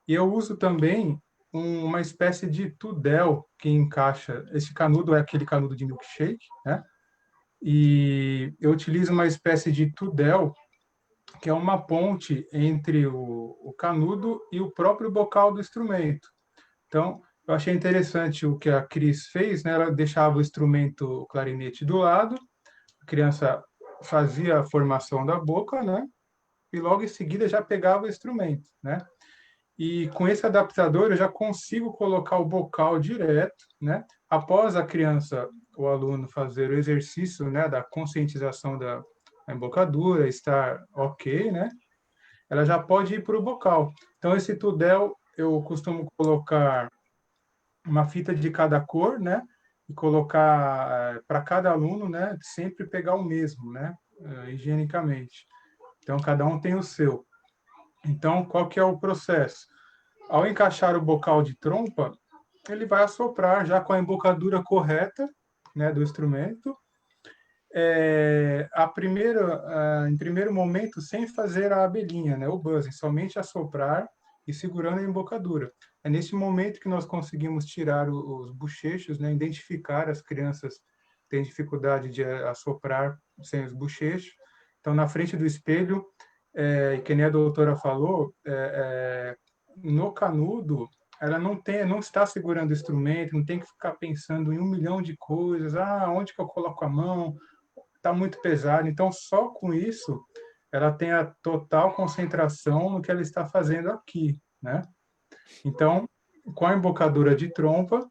E eu uso também uma espécie de tudel que encaixa. Esse canudo é aquele canudo de milkshake, né? E eu utilizo uma espécie de tudel, que é uma ponte entre o canudo e o próprio bocal do instrumento. Então, eu achei interessante o que a Cris fez, né? Ela deixava o instrumento, o clarinete, do lado, a criança fazia a formação da boca, né? E logo em seguida já pegava o instrumento, né? E com esse adaptador eu já consigo colocar o bocal direto, né? Após a criança, o aluno fazer o exercício, né, da conscientização da embocadura, estar ok, né? Ela já pode ir para o bocal. Então esse tudel eu costumo colocar uma fita de cada cor, né? E colocar para cada aluno, né? Sempre pegar o mesmo, né? Higienicamente. Então cada um tem o seu. Então, qual que é o processo? Ao encaixar o bocal de trompa, ele vai assoprar já com a embocadura correta, né, do instrumento. Em primeiro momento, sem fazer a abelhinha, né, o buzzing, somente assoprar e segurando a embocadura. É nesse momento que nós conseguimos tirar os bochechos, né, identificar as crianças que têm dificuldade de assoprar sem os bochechos. Então, na frente do espelho, e que nem a doutora falou, no canudo, ela não está segurando o instrumento, não tem que ficar pensando em 1 milhão de coisas, onde que eu coloco a mão, está muito pesado. Então, só com isso, ela tem a total concentração no que ela está fazendo aqui, né? Então, com a embocadura de trompa,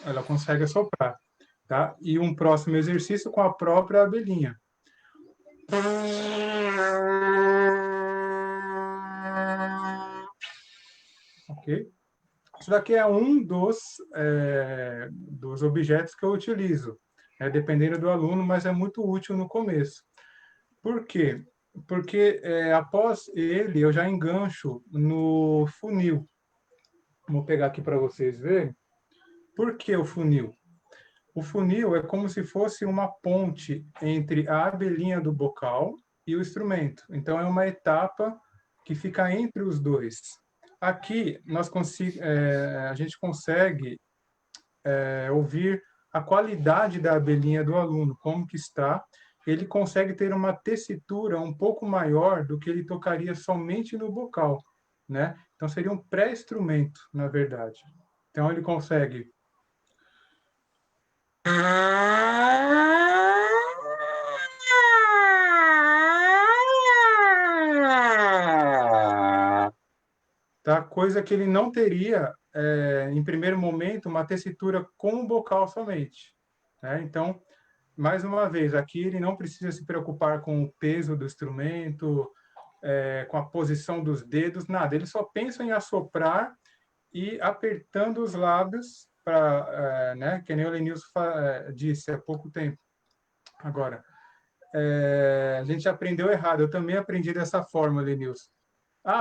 ela consegue assoprar. Tá? E um próximo exercício com a própria abelhinha. Ok? Isso daqui é um dos objetos que eu utilizo, dependendo do aluno, mas é muito útil no começo. Por quê? Porque após ele, eu já engancho no funil. Vou pegar aqui para vocês verem. Por que o funil? O funil é como se fosse uma ponte entre a abelhinha do bocal e o instrumento. Então, é uma etapa que fica entre os dois. Aqui, a gente consegue ouvir a qualidade da abelhinha do aluno, como que está. Ele consegue ter uma tessitura um pouco maior do que ele tocaria somente no bocal, né? Então, seria um pré-instrumento, na verdade. Então, ele consegue... Tá? Coisa que ele não teria, em primeiro momento, uma tessitura com o bocal somente, né? Então, mais uma vez, aqui ele não precisa se preocupar com o peso do instrumento, com a posição dos dedos, nada. Ele só pensa em assoprar e apertando os lábios, né, que nem o Lenilson disse há pouco tempo. Agora, a gente aprendeu errado. Eu também aprendi dessa forma, Lenilson.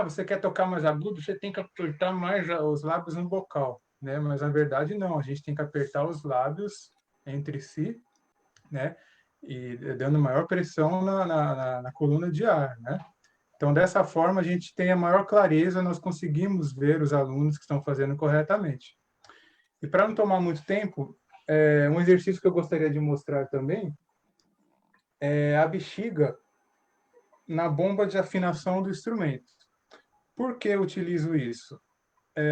Você quer tocar mais agudo? Você tem que apertar mais os lábios no bocal. né? Mas, na verdade, não. A gente tem que apertar os lábios entre si, né? E dando maior pressão na coluna de ar, né? Então, dessa forma, a gente tem a maior clareza, nós conseguimos ver os alunos que estão fazendo corretamente. E para não tomar muito tempo, um exercício que eu gostaria de mostrar também é a bexiga na bomba de afinação do instrumento. Por que eu utilizo isso?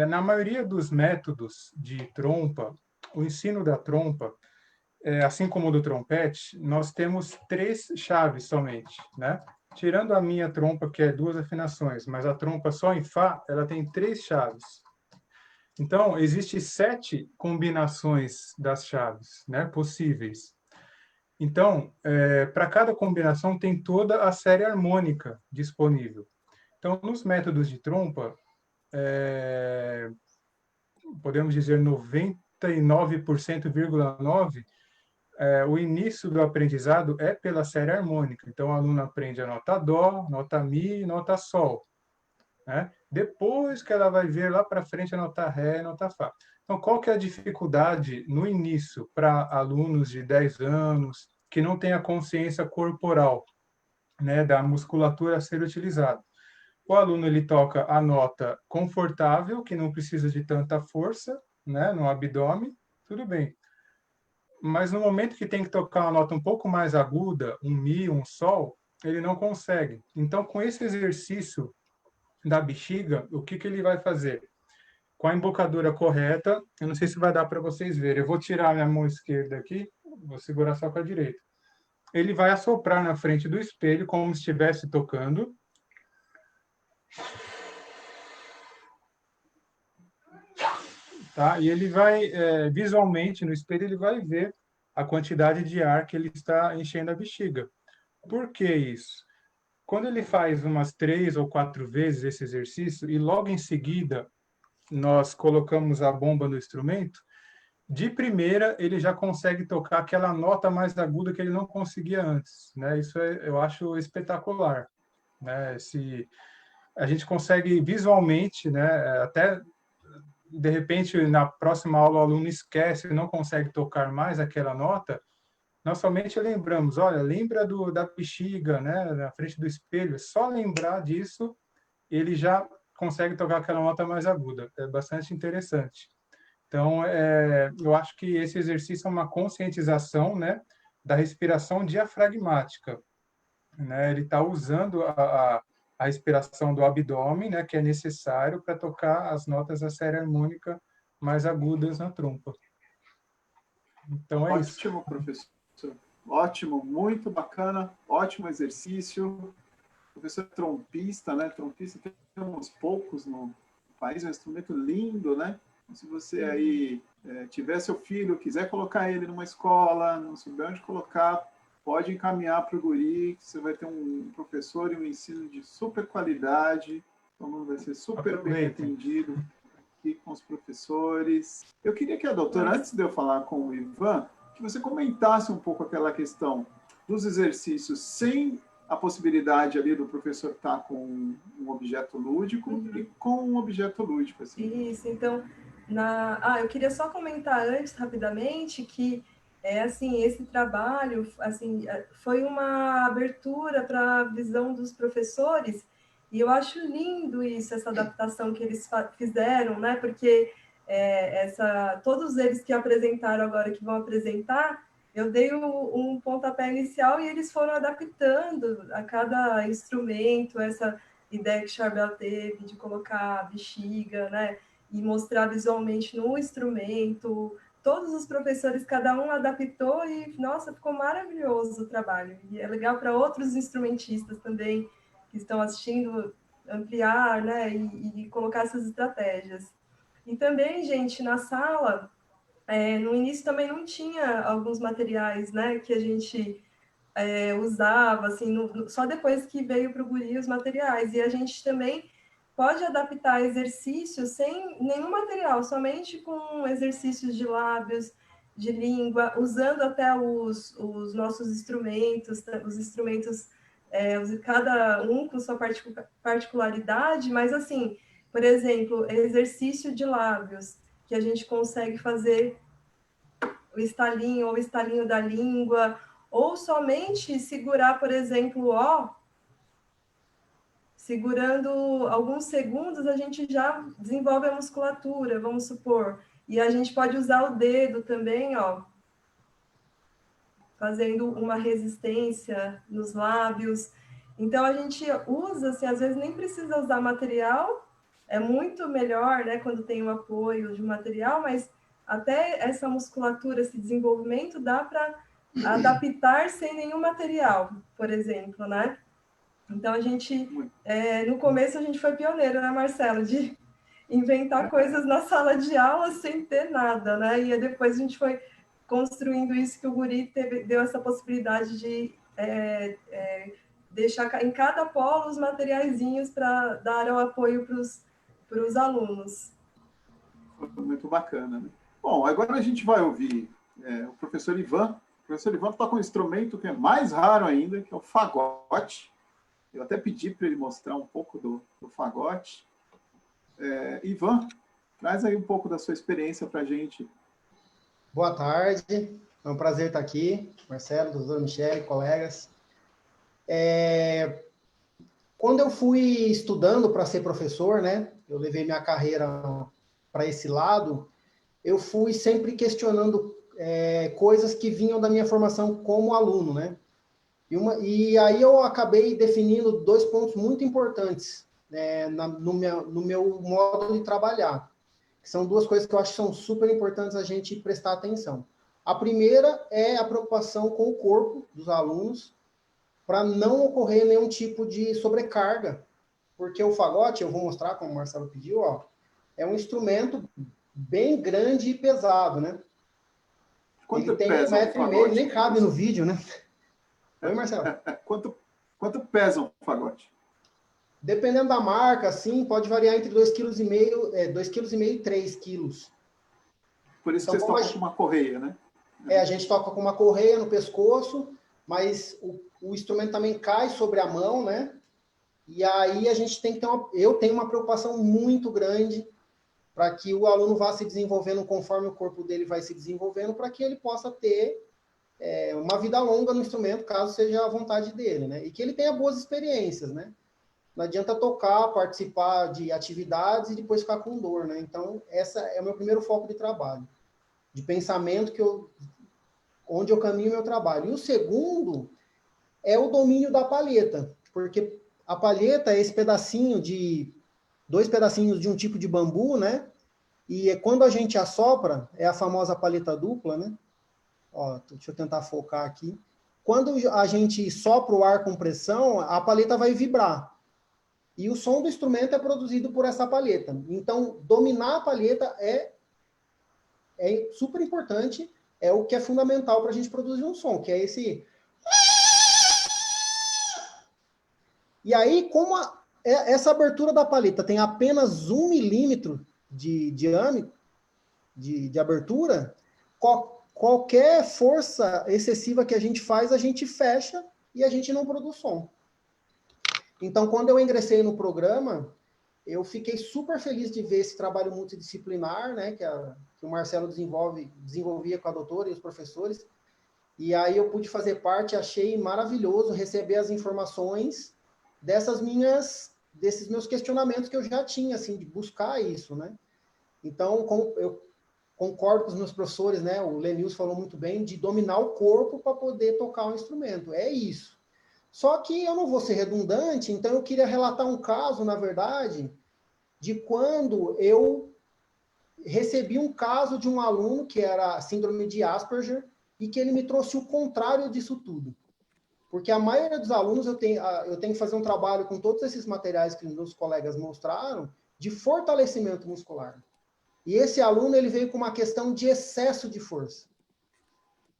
Na maioria dos métodos de trompa, o ensino da trompa, assim como o do trompete, nós temos 3 chaves somente, né? Tirando a minha trompa, que é 2 afinações, mas a trompa só em Fá, ela tem 3 chaves. Então, existem 7 combinações das chaves, né, possíveis. Então, para cada combinação tem toda a série harmônica disponível. Então, nos métodos de trompa, podemos dizer 99,9%, o início do aprendizado é pela série harmônica. Então, o aluno aprende a nota Dó, nota Mi e nota Sol, né? Depois que ela vai ver lá para frente a nota Ré e nota Fá. Então, qual que é a dificuldade no início para alunos de 10 anos que não têm a consciência corporal, né, da musculatura a ser utilizada? O aluno ele toca a nota confortável, que não precisa de tanta força, né, no abdômen, tudo bem. Mas no momento que tem que tocar uma nota um pouco mais aguda, um Mi, um Sol, ele não consegue. Então, com esse exercício da bexiga, o que ele vai fazer? Com a embocadura correta, eu não sei se vai dar para vocês verem, eu vou tirar a minha mão esquerda aqui, vou segurar só com a direita. Ele vai assoprar na frente do espelho, como se estivesse tocando. Tá? E ele vai, visualmente, no espelho, ele vai ver a quantidade de ar que ele está enchendo a bexiga. Por que isso? Quando ele faz umas 3 ou 4 vezes esse exercício, e logo em seguida nós colocamos a bomba no instrumento, de primeira ele já consegue tocar aquela nota mais aguda que ele não conseguia antes, né? Isso eu acho espetacular, né? Se a gente consegue visualmente, né? Até de repente na próxima aula o aluno esquece e não consegue tocar mais aquela nota, nós somente lembramos, olha, lembra da bexiga, né? Na frente do espelho, só lembrar disso, ele já consegue tocar aquela nota mais aguda. É bastante interessante. Então, eu acho que esse exercício é uma conscientização, né, da respiração diafragmática, né? Ele está usando a respiração do abdômen, né, que é necessário para tocar as notas da série harmônica mais agudas na trompa. Então, é isso. Ótimo, professor. Ótimo, muito bacana, ótimo exercício. Professor trompista, né? Trompista tem uns poucos no país, é um instrumento lindo, né? Se você aí tiver seu filho, quiser colocar ele numa escola, não souber onde colocar, pode encaminhar para o Guri, que você vai ter um professor e um ensino de super qualidade, então vai ser super bem atendido aqui com os professores. Eu queria que a doutora, antes de eu falar com o Ivan, que você comentasse um pouco aquela questão dos exercícios sem a possibilidade ali do professor estar com um objeto lúdico e com um objeto lúdico. Assim. Isso, então, eu queria só comentar antes, rapidamente, que assim, esse trabalho assim, foi uma abertura para a visão dos professores, e eu acho lindo isso, essa adaptação que eles fizeram, né? Porque todos eles que apresentaram agora, que vão apresentar, eu dei um pontapé inicial e eles foram adaptando a cada instrumento, essa ideia que Charbel teve de colocar a bexiga, né? E mostrar visualmente no instrumento. Todos os professores, cada um adaptou e, nossa, ficou maravilhoso o trabalho. E é legal para outros instrumentistas também que estão assistindo ampliar, né? E colocar essas estratégias. E também, gente, na sala, no início também não tinha alguns materiais, né, que a gente usava, assim, só depois que veio para o Guri os materiais. E a gente também pode adaptar exercícios sem nenhum material, somente com exercícios de lábios, de língua, usando até os nossos instrumentos, os instrumentos, cada um com sua particularidade, mas assim, por exemplo, exercício de lábios, que a gente consegue fazer o estalinho ou o estalinho da língua, ou somente segurar, por exemplo, o ó, segurando alguns segundos, a gente já desenvolve a musculatura, vamos supor. E a gente pode usar o dedo também, ó, fazendo uma resistência nos lábios. Então, a gente usa, assim, às vezes nem precisa usar material, é muito melhor, né, quando tem o apoio de material, mas até essa musculatura, esse desenvolvimento, dá para adaptar sem nenhum material, por exemplo, né? Então, a gente, no começo, a gente foi pioneiro, né, Marcelo, de inventar coisas na sala de aula sem ter nada, né? E depois a gente foi construindo isso, que o Guri deu essa possibilidade de deixar em cada polo os materiaizinhos para dar o apoio para os alunos. Foi muito bacana, né? Bom, agora a gente vai ouvir o professor Ivan. O professor Ivan toca um instrumento que é mais raro ainda, que é o fagote. Eu até pedi para ele mostrar um pouco do fagote. Ivan, traz aí um pouco da sua experiência para a gente. Boa tarde, é um prazer estar aqui. Marcelo, doutora Michele, colegas. Quando eu fui estudando para ser professor, né, eu levei minha carreira para esse lado, eu fui sempre questionando coisas que vinham da minha formação como aluno, né? E aí eu acabei definindo 2 pontos muito importantes, né, no meu modo de trabalhar, que são 2 coisas que eu acho que são super importantes a gente prestar atenção. A primeira é a preocupação com o corpo dos alunos, para não ocorrer nenhum tipo de sobrecarga, porque o fagote, eu vou mostrar, como o Marcelo pediu, ó, é um instrumento bem grande e pesado, né? Quanto ele tem pesa 1,5 metro, ele nem cabe no vídeo, né? Oi, Marcelo? Quanto pesa um fagote? Dependendo da marca, assim, pode variar entre 2,5 kg, 2,5 kg e 3 kg. Por isso então, vocês tocam com uma correia, né? A gente toca com uma correia no pescoço, mas o instrumento também cai sobre a mão, né? E aí a gente tem que ter eu tenho uma preocupação muito grande para que o aluno vá se desenvolvendo conforme o corpo dele vai se desenvolvendo, para que ele possa ter uma vida longa no instrumento, caso seja a vontade dele, né? E que ele tenha boas experiências, né? Não adianta tocar, participar de atividades e depois ficar com dor, né? Então, essa é o meu primeiro foco de trabalho, de pensamento onde eu caminho meu trabalho. E o segundo é o domínio da palheta, porque a palheta é esse pedacinho 2 pedacinhos de um tipo de bambu, né? E quando a gente assopra, é a famosa palheta dupla, né? Ó, deixa eu tentar focar aqui. Quando a gente sopra o ar com pressão, a palheta vai vibrar. E o som do instrumento é produzido por essa palheta. Então, dominar a palheta é super importante, é o que é fundamental para a gente produzir um som, que é esse... E aí, como essa abertura da palheta tem apenas 1 milímetro de diâmetro, de abertura, qualquer força excessiva que a gente faz, a gente fecha e a gente não produz som. Então, quando eu ingressei no programa, eu fiquei super feliz de ver esse trabalho multidisciplinar, né, que o Marcelo desenvolvia com a doutora e os professores. E aí eu pude fazer parte, achei maravilhoso receber as informações desses meus questionamentos que eu já tinha, assim, de buscar isso, né? Então, eu concordo com os meus professores, né? O Lenils falou muito bem, de dominar o corpo para poder tocar um instrumento. É isso. Só que eu não vou ser redundante, então eu queria relatar um caso, na verdade, de quando eu recebi um caso de um aluno que era síndrome de Asperger e que ele me trouxe o contrário disso tudo. Porque a maioria dos alunos eu tenho que fazer um trabalho com todos esses materiais que meus colegas mostraram de fortalecimento muscular. E esse aluno ele veio com uma questão de excesso de força.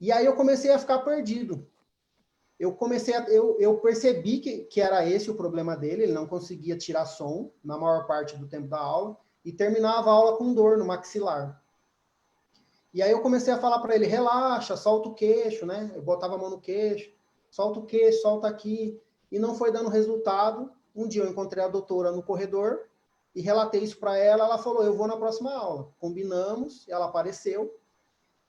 E aí eu comecei a ficar perdido. Eu percebi que era esse o problema dele, ele não conseguia tirar som na maior parte do tempo da aula e terminava a aula com dor no maxilar. E aí eu comecei a falar para ele, relaxa, solta o queixo, né? Eu botava a mão no queixo, solta o queixo, solta aqui, e não foi dando resultado. Um dia eu encontrei a doutora no corredor e relatei isso para ela, ela falou, eu vou na próxima aula. Combinamos, ela apareceu,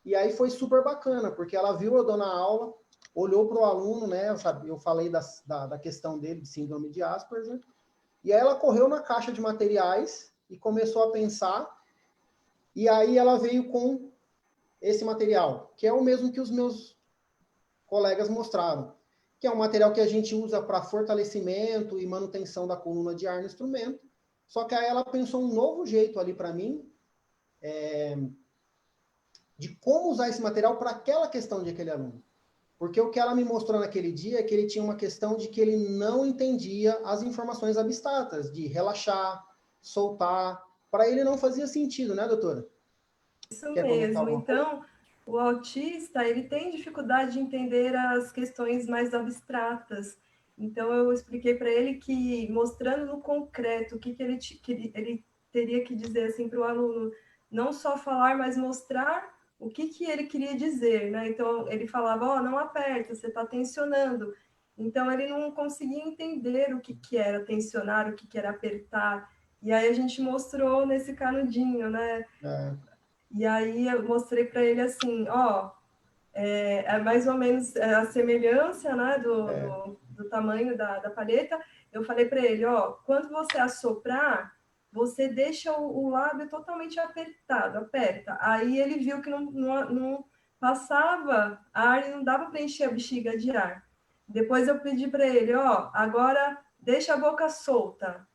e aí foi super bacana, porque ela viu eu dando a aula, olhou para o aluno, né, eu falei da questão dele, de síndrome de Asperger, e aí ela correu na caixa de materiais e começou a pensar, e aí ela veio com esse material, que é o mesmo que os meus colegas mostraram, que é um material que a gente usa para fortalecimento e manutenção da coluna de ar no instrumento, só que aí ela pensou um novo jeito ali para mim, de como usar esse material para aquela questão de aquele aluno. Porque o que ela me mostrou naquele dia é que ele tinha uma questão de que ele não entendia as informações abstratas, de relaxar, soltar. Para ele não fazia sentido, né, doutora? Isso mesmo. Então, o autista, ele tem dificuldade de entender as questões mais abstratas. Então, eu expliquei para ele que, mostrando no concreto o que ele teria que dizer assim, para o aluno, não só falar, mas mostrar o que ele queria dizer, né? Então, ele falava, ó, não aperta, você está tensionando. Então, ele não conseguia entender o que era tensionar, o que era apertar. E aí a gente mostrou nesse canudinho, né? E aí eu mostrei para ele assim, ó, é mais ou menos a semelhança, né, do tamanho da palheta. Eu falei para ele, ó, quando você assoprar, você deixa o lábio totalmente apertado, aperta. Aí ele viu que não passava ar e não dava para encher a bexiga de ar. Depois eu pedi para ele, ó, agora deixa a boca solta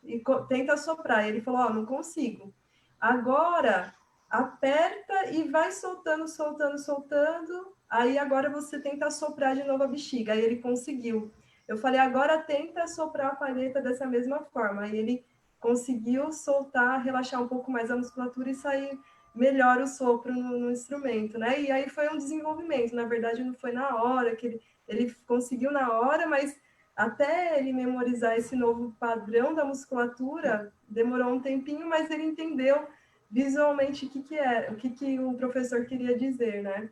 e tenta assoprar. Ele falou, ó, não consigo. Agora aperta e vai soltando, soltando, soltando. Aí agora você tenta assoprar de novo a bexiga. Aí ele conseguiu. Eu falei, agora tenta assoprar a palheta dessa mesma forma. Aí ele conseguiu soltar, relaxar um pouco mais a musculatura e sair melhor o sopro no instrumento, né? E aí foi um desenvolvimento. Na verdade, não foi na hora que ele conseguiu na hora, mas até ele memorizar esse novo padrão da musculatura, demorou um tempinho, mas ele entendeu visualmente o que o professor queria dizer, né?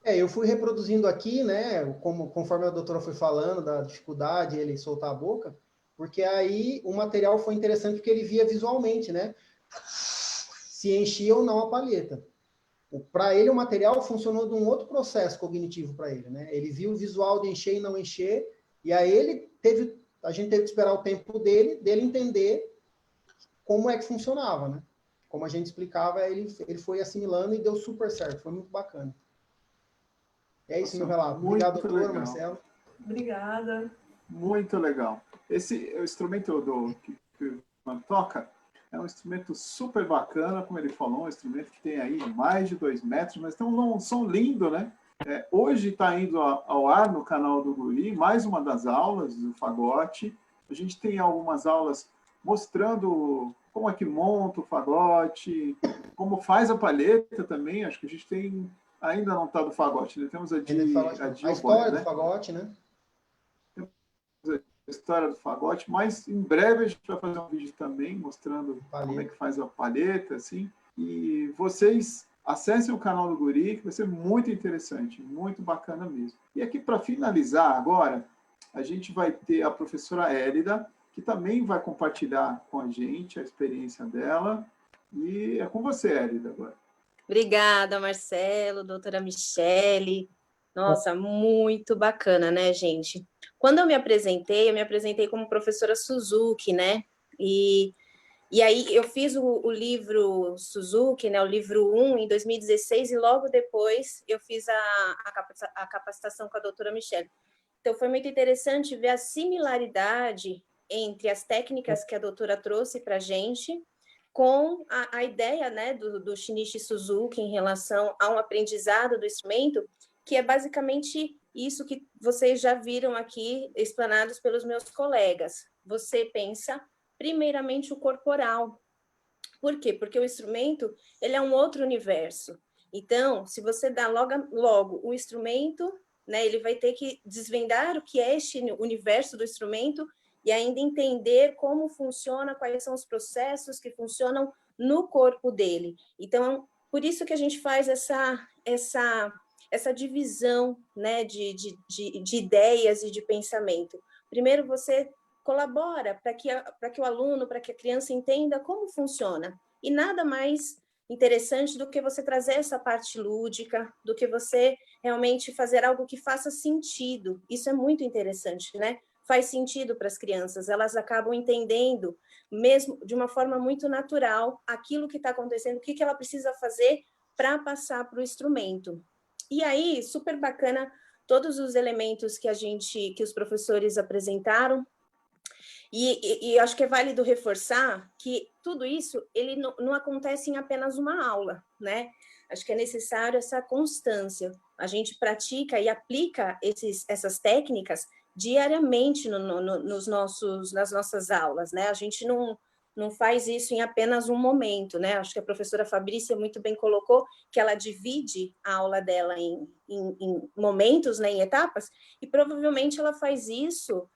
Eu fui reproduzindo aqui, né, conforme a doutora foi falando, da dificuldade ele soltar a boca, porque aí o material foi interessante porque ele via visualmente, né, se enchia ou não a palheta. Para ele, o material funcionou de um outro processo cognitivo para ele, né? Ele viu o visual de encher e não encher, e aí a gente teve que esperar o tempo dele entender como é que funcionava, né? Como a gente explicava, ele foi assimilando e deu super certo, foi muito bacana. É isso, meu relato. Obrigado, doutor Marcelo. Obrigada. Muito legal. Esse instrumento que o Ivan toca é um instrumento super bacana, como ele falou, um instrumento que tem aí mais de 2 metros, mas tem um som lindo, né? Hoje está indo ao ar no canal do Guri, mais uma das aulas do fagote. A gente tem algumas aulas mostrando como é que monta o fagote, como faz a palheta também. Acho que a gente tem... Ainda não está do fagote, né? Temos a história do fagote, né? Temos a história do fagote, mas em breve a gente vai fazer um vídeo também mostrando como é que faz a palheta, assim. E vocês acessem o canal do Guri, que vai ser muito interessante, muito bacana mesmo. E aqui, para finalizar agora, a gente vai ter a professora Élida, que também vai compartilhar com a gente a experiência dela. E é com você, Élida, agora. Obrigada, Marcelo, doutora Michele. Nossa, muito bacana, né, gente? Quando eu me apresentei como professora Suzuki, né? E aí eu fiz o livro Suzuki, né, o livro 1, em 2016, e logo depois eu fiz a capacitação com a doutora Michele. Então, foi muito interessante ver a similaridade entre as técnicas que a doutora trouxe para a gente, com a ideia, né, do Shinichi Suzuki em relação a um aprendizado do instrumento, que é basicamente isso que vocês já viram aqui explanados pelos meus colegas. Você pensa primeiramente o corporal. Por quê? Porque o instrumento, ele é um outro universo. Então, se você dá logo o instrumento, né, ele vai ter que desvendar o que é este universo do instrumento e ainda entender como funciona, quais são os processos que funcionam no corpo dele. Então, por isso que a gente faz essa divisão, né, de ideias e de pensamento. Primeiro, você colabora para que o aluno, para que a criança entenda como funciona. E nada mais interessante do que você trazer essa parte lúdica, do que você realmente fazer algo que faça sentido. Isso é muito interessante, né? Faz sentido para as crianças, elas acabam entendendo, mesmo de uma forma muito natural, aquilo que está acontecendo, o que ela precisa fazer para passar para o instrumento. E aí, super bacana, todos os elementos que os professores apresentaram, e acho que é válido reforçar que tudo isso ele não acontece em apenas uma aula, né? Acho que é necessário essa constância. A gente pratica e aplica essas técnicas diariamente nas nossas aulas, né? A gente não faz isso em apenas um momento, né? Acho que a professora Fabrícia muito bem colocou que ela divide a aula dela em momentos, né, em etapas, e provavelmente ela faz isso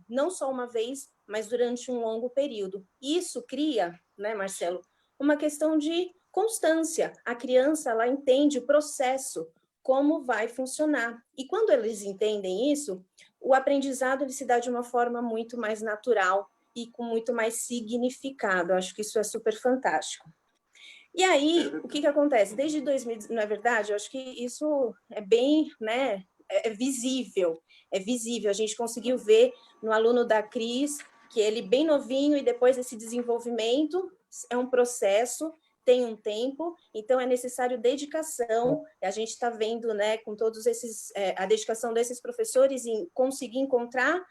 não só uma vez, mas durante um longo período. Isso cria, né, Marcelo, uma questão de constância. A criança, ela entende o processo, como vai funcionar. E quando eles entendem isso, o aprendizado ele se dá de uma forma muito mais natural e com muito mais significado. Eu acho que isso é super fantástico. E aí, o que acontece? Desde 2000, não é verdade? Eu acho que isso é bem, né, é visível, a gente conseguiu ver no aluno da Cris, que ele bem novinho e depois esse desenvolvimento é um processo, tem um tempo, então é necessário dedicação, a gente está vendo, né, com todos esses, a dedicação desses professores em conseguir encontrar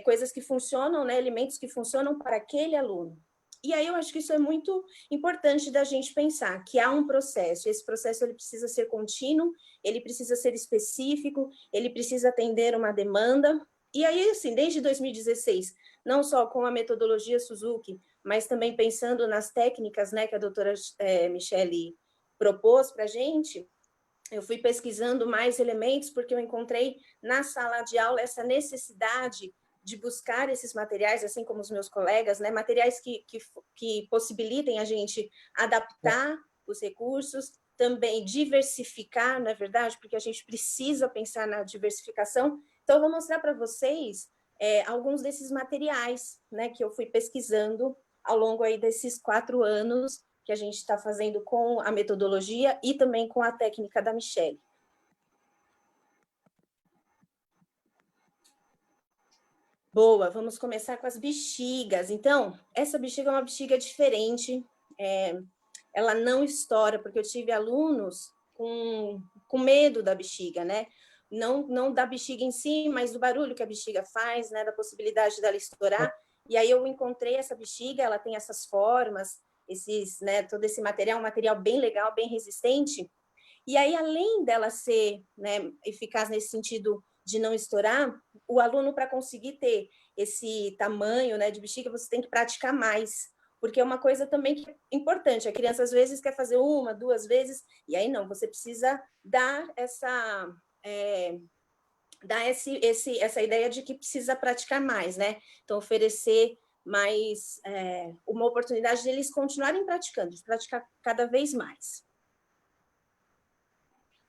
coisas que funcionam, né, elementos que funcionam para aquele aluno. E aí eu acho que isso é muito importante da gente pensar, que há um processo, esse processo ele precisa ser contínuo, ele precisa ser específico, ele precisa atender uma demanda. E aí, assim, desde 2016, não só com a metodologia Suzuki, mas também pensando nas técnicas, né, que a doutora Michele propôs para a gente, eu fui pesquisando mais elementos, porque eu encontrei na sala de aula essa necessidade de buscar esses materiais, assim como os meus colegas, né, materiais que possibilitem a gente adaptar os recursos, também diversificar, não é verdade? Porque a gente precisa pensar na diversificação. Então, eu vou mostrar para vocês alguns desses materiais, né, que eu fui pesquisando ao longo aí desses 4 anos que a gente está fazendo com a metodologia e também com a técnica da Michele. Boa, vamos começar com as bexigas. Então, essa bexiga é uma bexiga diferente, ela não estoura, porque eu tive alunos com medo da bexiga, né? Não da bexiga em si, mas do barulho que a bexiga faz, né? Da possibilidade dela estourar. E aí eu encontrei essa bexiga, ela tem essas formas, né? Todo esse material, um material bem legal, bem resistente. E aí, além dela ser, né, eficaz nesse sentido de não estourar, o aluno, para conseguir ter esse tamanho, né, de bexiga, você tem que praticar mais, porque é uma coisa também que é importante. A criança, às vezes, quer fazer 1, 2 vezes, e aí não, você precisa dar essa ideia de que precisa praticar mais, né? Então, oferecer mais uma oportunidade deles continuarem praticando, de praticar cada vez mais.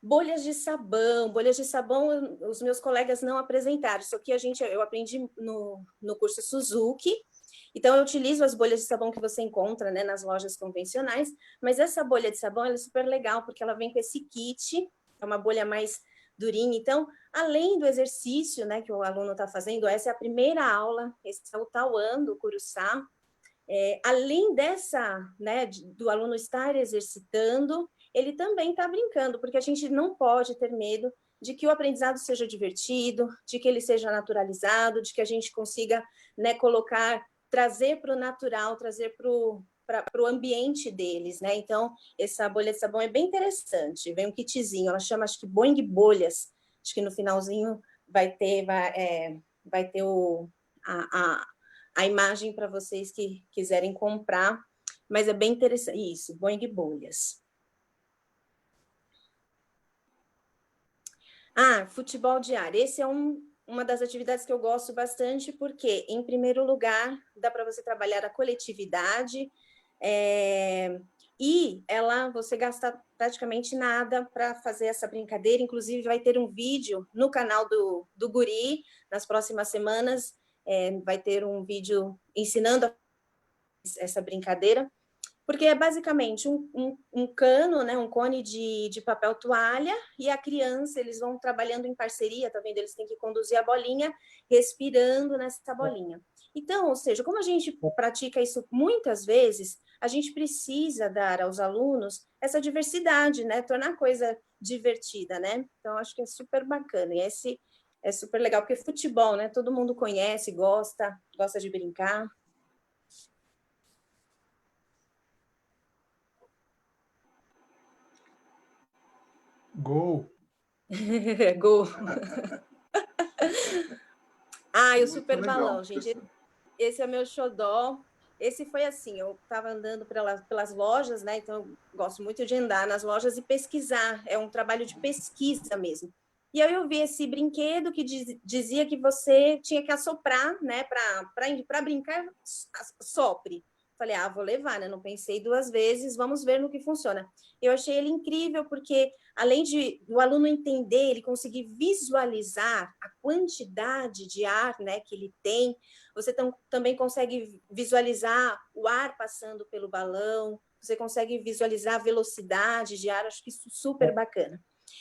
Bolhas de sabão, os meus colegas não apresentaram, isso aqui eu aprendi no curso Suzuki, então eu utilizo as bolhas de sabão que você encontra, né, nas lojas convencionais, mas essa bolha de sabão ela é super legal, porque ela vem com esse kit, é uma bolha mais durinha, então, além do exercício, né, que o aluno está fazendo, essa é a primeira aula, esse é o Tauan do Curuçá, além dessa, né, do aluno estar exercitando, ele também está brincando, porque a gente não pode ter medo de que o aprendizado seja divertido, de que ele seja naturalizado, de que a gente consiga, né, trazer para o natural, trazer para o ambiente deles, né? Então, essa bolha de sabão é bem interessante. Vem um kitzinho, ela chama, acho que Boing Bolhas. Acho que no finalzinho vai ter a imagem para vocês que quiserem comprar, mas é bem interessante. Isso, Boing Bolhas. Futebol diário. Esse é uma das atividades que eu gosto bastante, porque, em primeiro lugar, dá para você trabalhar a coletividade, e você gasta praticamente nada para fazer essa brincadeira. Inclusive, vai ter um vídeo no canal do Guri, nas próximas semanas, vai ter um vídeo ensinando essa brincadeira, porque é basicamente um cano, né, um cone de papel toalha, e a criança, eles vão trabalhando em parceria, tá vendo? Eles têm que conduzir a bolinha, respirando nessa bolinha. Então, ou seja, como a gente pratica isso muitas vezes, a gente precisa dar aos alunos essa diversidade, né? Tornar a coisa divertida, né? Então, acho que é super bacana. E esse é super legal, porque futebol, né? Todo mundo conhece, gosta de brincar. Gol! Gol! Ah, e o Muito super legal, balão, gente. professor. Esse é o meu xodó. Esse foi assim, eu estava andando pelas lojas, né? Então, eu gosto muito de andar nas lojas e pesquisar. É um trabalho de pesquisa mesmo. E aí eu vi esse brinquedo que dizia que você tinha que assoprar, né? Para brincar, sopre. Falei, vou levar, né? Não pensei duas vezes, vamos ver no que funciona. Eu achei ele incrível, porque além do aluno entender, ele conseguir visualizar a quantidade de ar, né, que ele tem, você também consegue visualizar o ar passando pelo balão, você consegue visualizar a velocidade de ar, acho que isso é super bacana.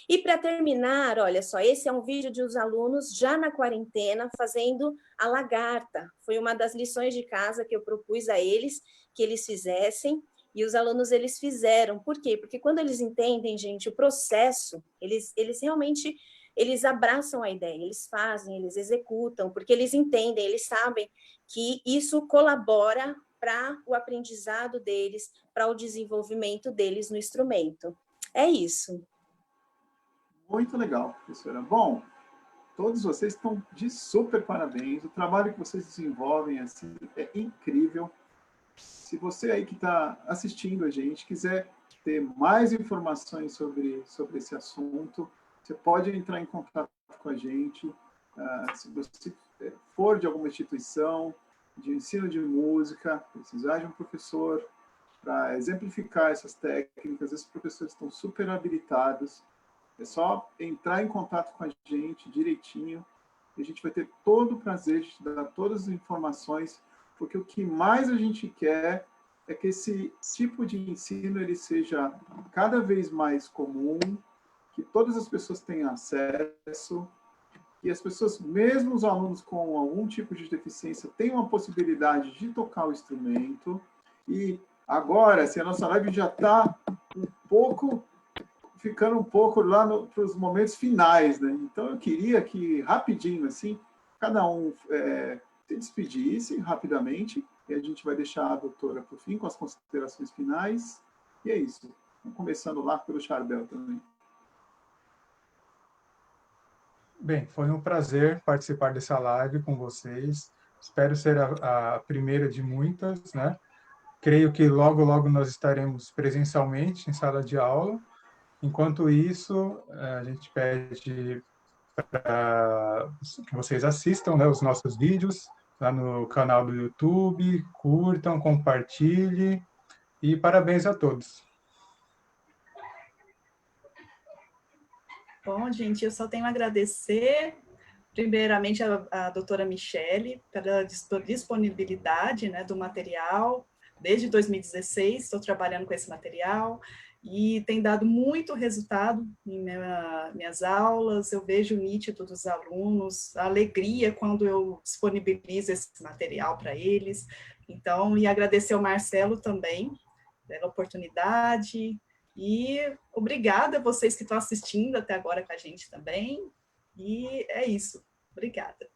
E para terminar, olha só, esse é um vídeo de os alunos já na quarentena fazendo a lagarta. Foi uma das lições de casa que eu propus a eles que eles fizessem, e os alunos eles fizeram. Por quê? Porque quando eles entendem, gente, o processo, eles realmente eles abraçam a ideia, eles fazem, eles executam, porque eles entendem, eles sabem que isso colabora para o aprendizado deles, para o desenvolvimento deles no instrumento. É isso. Muito legal, professora. Bom, todos vocês estão de super parabéns. O trabalho que vocês desenvolvem assim, é incrível. Se você aí que está assistindo a gente quiser ter mais informações sobre esse assunto, você pode entrar em contato com a gente. Se você for de alguma instituição de ensino de música, precisar de um professor para exemplificar essas técnicas, esses professores estão super habilitados. É só entrar em contato com a gente direitinho, e a gente vai ter todo o prazer de te dar todas as informações, porque o que mais a gente quer é que esse tipo de ensino ele seja cada vez mais comum, que todas as pessoas tenham acesso, e as pessoas, mesmo os alunos com algum tipo de deficiência, tenham a possibilidade de tocar o instrumento. E agora, assim, a nossa live já está ficando um pouco lá para os momentos finais, né? Então, eu queria que, rapidinho, assim, cada um se despedisse rapidamente, e a gente vai deixar a doutora por fim, com as considerações finais. E é isso. Vamos começando lá pelo Charbel também. Bem, foi um prazer participar dessa live com vocês. Espero ser a primeira de muitas, né? Creio que logo, logo nós estaremos presencialmente em sala de aula. Enquanto isso, a gente pede para que vocês assistam, né, os nossos vídeos lá no canal do YouTube, curtam, compartilhem, e parabéns a todos. Bom, gente, eu só tenho a agradecer, primeiramente, a doutora Michele, pela disponibilidade, né, do material. Desde 2016, estou trabalhando com esse material, e tem dado muito resultado em minhas aulas. Eu vejo nítido dos alunos, a alegria quando eu disponibilizo esse material para eles. Então, e agradecer ao Marcelo também pela oportunidade, e obrigada a vocês que estão assistindo até agora com a gente também, e é isso. Obrigada.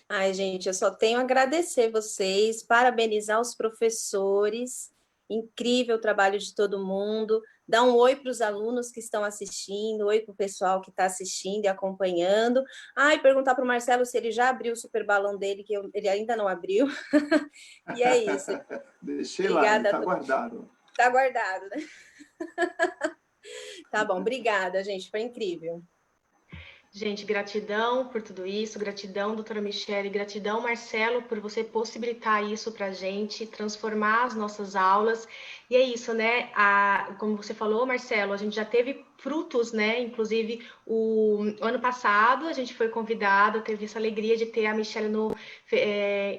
Ai, gente, eu só tenho a agradecer vocês, parabenizar os professores, incrível o trabalho de todo mundo, dar um oi para os alunos que estão assistindo, oi para o pessoal que está assistindo e acompanhando. E perguntar para o Marcelo se ele já abriu o super balão dele, que ele ainda não abriu. E é isso. Deixei obrigada, lá, está guardado. Está guardado, né? Tá bom, obrigada, gente, foi incrível. Gente, gratidão por tudo isso, gratidão, doutora Michele, gratidão, Marcelo, por você possibilitar isso para a gente, transformar as nossas aulas E é isso, né? Como você falou, Marcelo, a gente já teve frutos, né? Inclusive, o ano passado a gente foi convidado, teve essa alegria de ter a Michelle no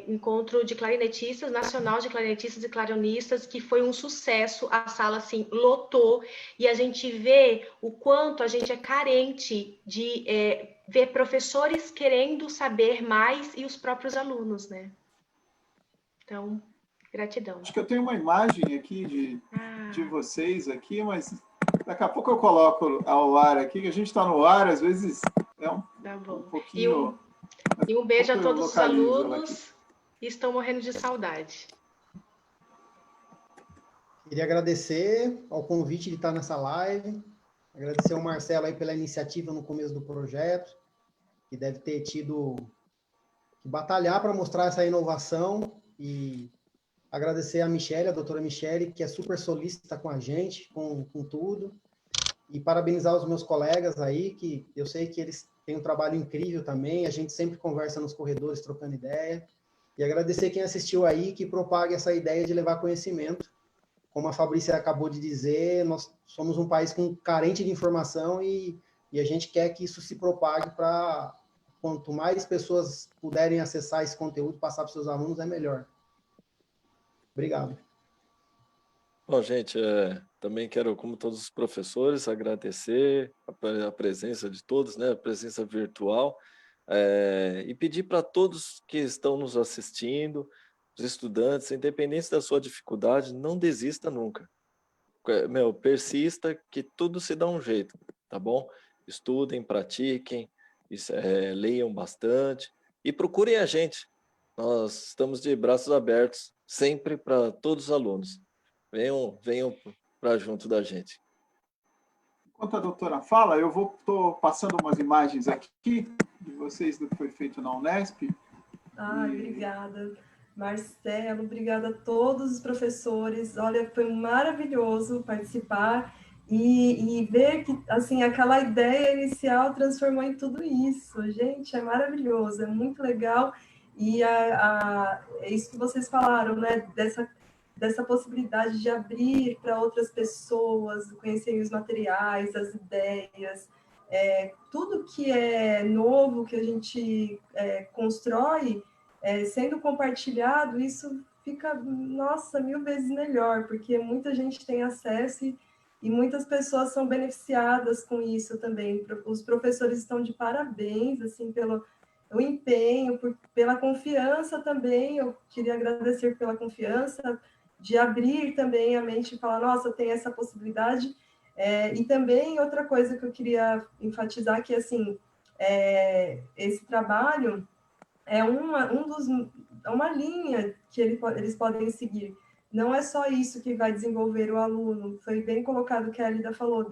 encontro de clarinetistas, nacional de clarinetistas e clarionistas, que foi um sucesso. A sala, assim, lotou. E a gente vê o quanto a gente é carente de ver professores querendo saber mais e os próprios alunos, né? Então, gratidão. Acho que eu tenho uma imagem aqui de vocês aqui, mas daqui a pouco eu coloco ao ar aqui, que a gente está no ar, às vezes é um pouquinho... E um beijo a todos os alunos que estão morrendo de saudade. Queria agradecer ao convite de estar nessa live, agradecer ao Marcelo aí pela iniciativa no começo do projeto, que deve ter tido que batalhar para mostrar essa inovação, e agradecer a Michelle, a doutora Michelle, que é super solícita com a gente, com tudo, e parabenizar os meus colegas aí, que eu sei que eles têm um trabalho incrível também, a gente sempre conversa nos corredores, trocando ideia, e agradecer quem assistiu aí, que propague essa ideia de levar conhecimento. Como a Fabrícia acabou de dizer, nós somos um país carente de informação e a gente quer que isso se propague para quanto mais pessoas puderem acessar esse conteúdo, passar para os seus alunos, é melhor. Obrigado. Bom, gente, também quero, como todos os professores, agradecer a presença de todos, né, a presença virtual, e pedir para todos que estão nos assistindo, os estudantes, independente da sua dificuldade, não desista nunca. Persista, que tudo se dá um jeito, tá bom? Estudem, pratiquem, leiam bastante e procurem a gente. Nós estamos de braços abertos sempre para todos os alunos. Venham para junto da gente. Enquanto a doutora fala, eu estou passando umas imagens aqui de vocês do que foi feito na Unesp. Obrigada, Marcelo, obrigada a todos os professores. Olha, foi maravilhoso participar e ver que, assim, aquela ideia inicial transformou em tudo isso. Gente, é maravilhoso, é muito legal. E é isso que vocês falaram, né? Dessa possibilidade de abrir para outras pessoas, conhecerem os materiais, as ideias, tudo que é novo, que a gente constrói, sendo compartilhado, isso fica, nossa, 1000 vezes melhor, porque muita gente tem acesso e muitas pessoas são beneficiadas com isso também. Os professores estão de parabéns, assim, pelo o empenho, pela confiança também. Eu queria agradecer pela confiança de abrir também a mente e falar, nossa, tem essa possibilidade. E também outra coisa que eu queria enfatizar, que assim, esse trabalho é uma linha que eles podem seguir. Não é só isso que vai desenvolver o aluno. Foi bem colocado o que a Elida falou,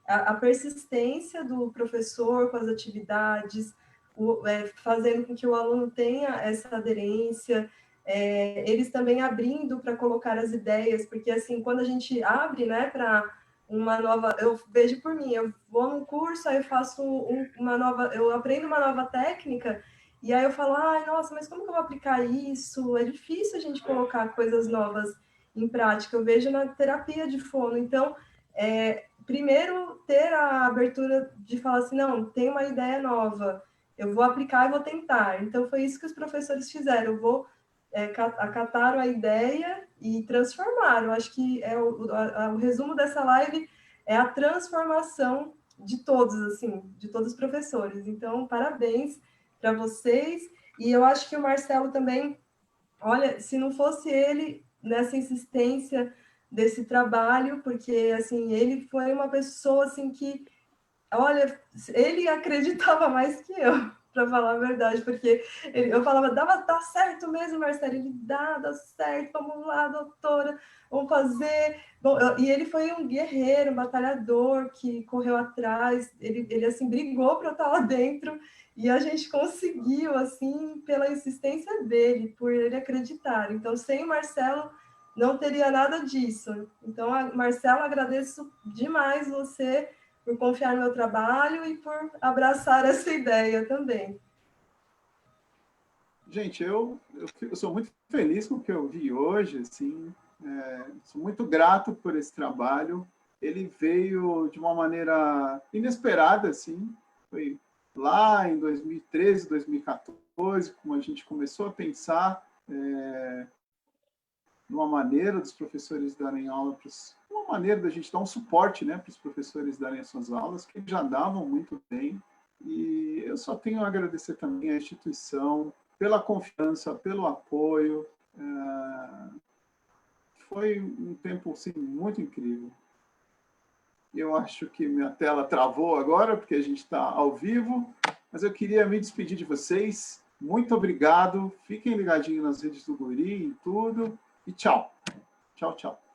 a persistência do professor com as atividades, fazendo com que o aluno tenha essa aderência, eles também abrindo para colocar as ideias, porque assim, quando a gente abre, né, para uma nova, eu vejo por mim, eu vou num curso, aí eu faço eu aprendo uma nova técnica, e aí eu falo, ai, nossa, mas como que eu vou aplicar isso? É difícil a gente colocar coisas novas em prática. Eu vejo na terapia de fono. Então, primeiro, ter a abertura de falar assim, não, tem uma ideia nova, eu vou aplicar e vou tentar. Então, foi isso que os professores fizeram. Acataram a ideia e transformaram. Acho que o resumo dessa live é a transformação de todos, assim, de todos os professores. Então, parabéns para vocês. E eu acho que o Marcelo também, olha, se não fosse ele nessa insistência desse trabalho, porque assim, ele foi uma pessoa assim que, olha, ele acreditava mais que eu, para falar a verdade, porque eu falava, dá certo mesmo, Marcelo, ele dá certo, vamos lá, doutora, vamos fazer. Bom, e ele foi um guerreiro, um batalhador que correu atrás, ele assim, brigou para eu estar lá dentro, e a gente conseguiu, assim, pela insistência dele, por ele acreditar. Então, sem o Marcelo, não teria nada disso. Então, Marcelo, agradeço demais você por confiar no meu trabalho e por abraçar essa ideia também. Gente, eu sou muito feliz com o que eu vi hoje, assim, Sou muito grato por esse trabalho. Ele veio de uma maneira inesperada, assim. Foi lá em 2013, 2014, como a gente começou a pensar numa maneira dos professores darem aula, uma maneira da gente dar um suporte, né, para os professores darem as suas aulas, que já davam muito bem. E eu só tenho a agradecer também à instituição pela confiança, pelo apoio. Foi um tempo assim, muito incrível. Eu acho que minha tela travou agora, porque a gente está ao vivo, mas eu queria me despedir de vocês. Muito obrigado. Fiquem ligadinhos nas redes do Guri, em tudo. E tchau. Tchau, tchau.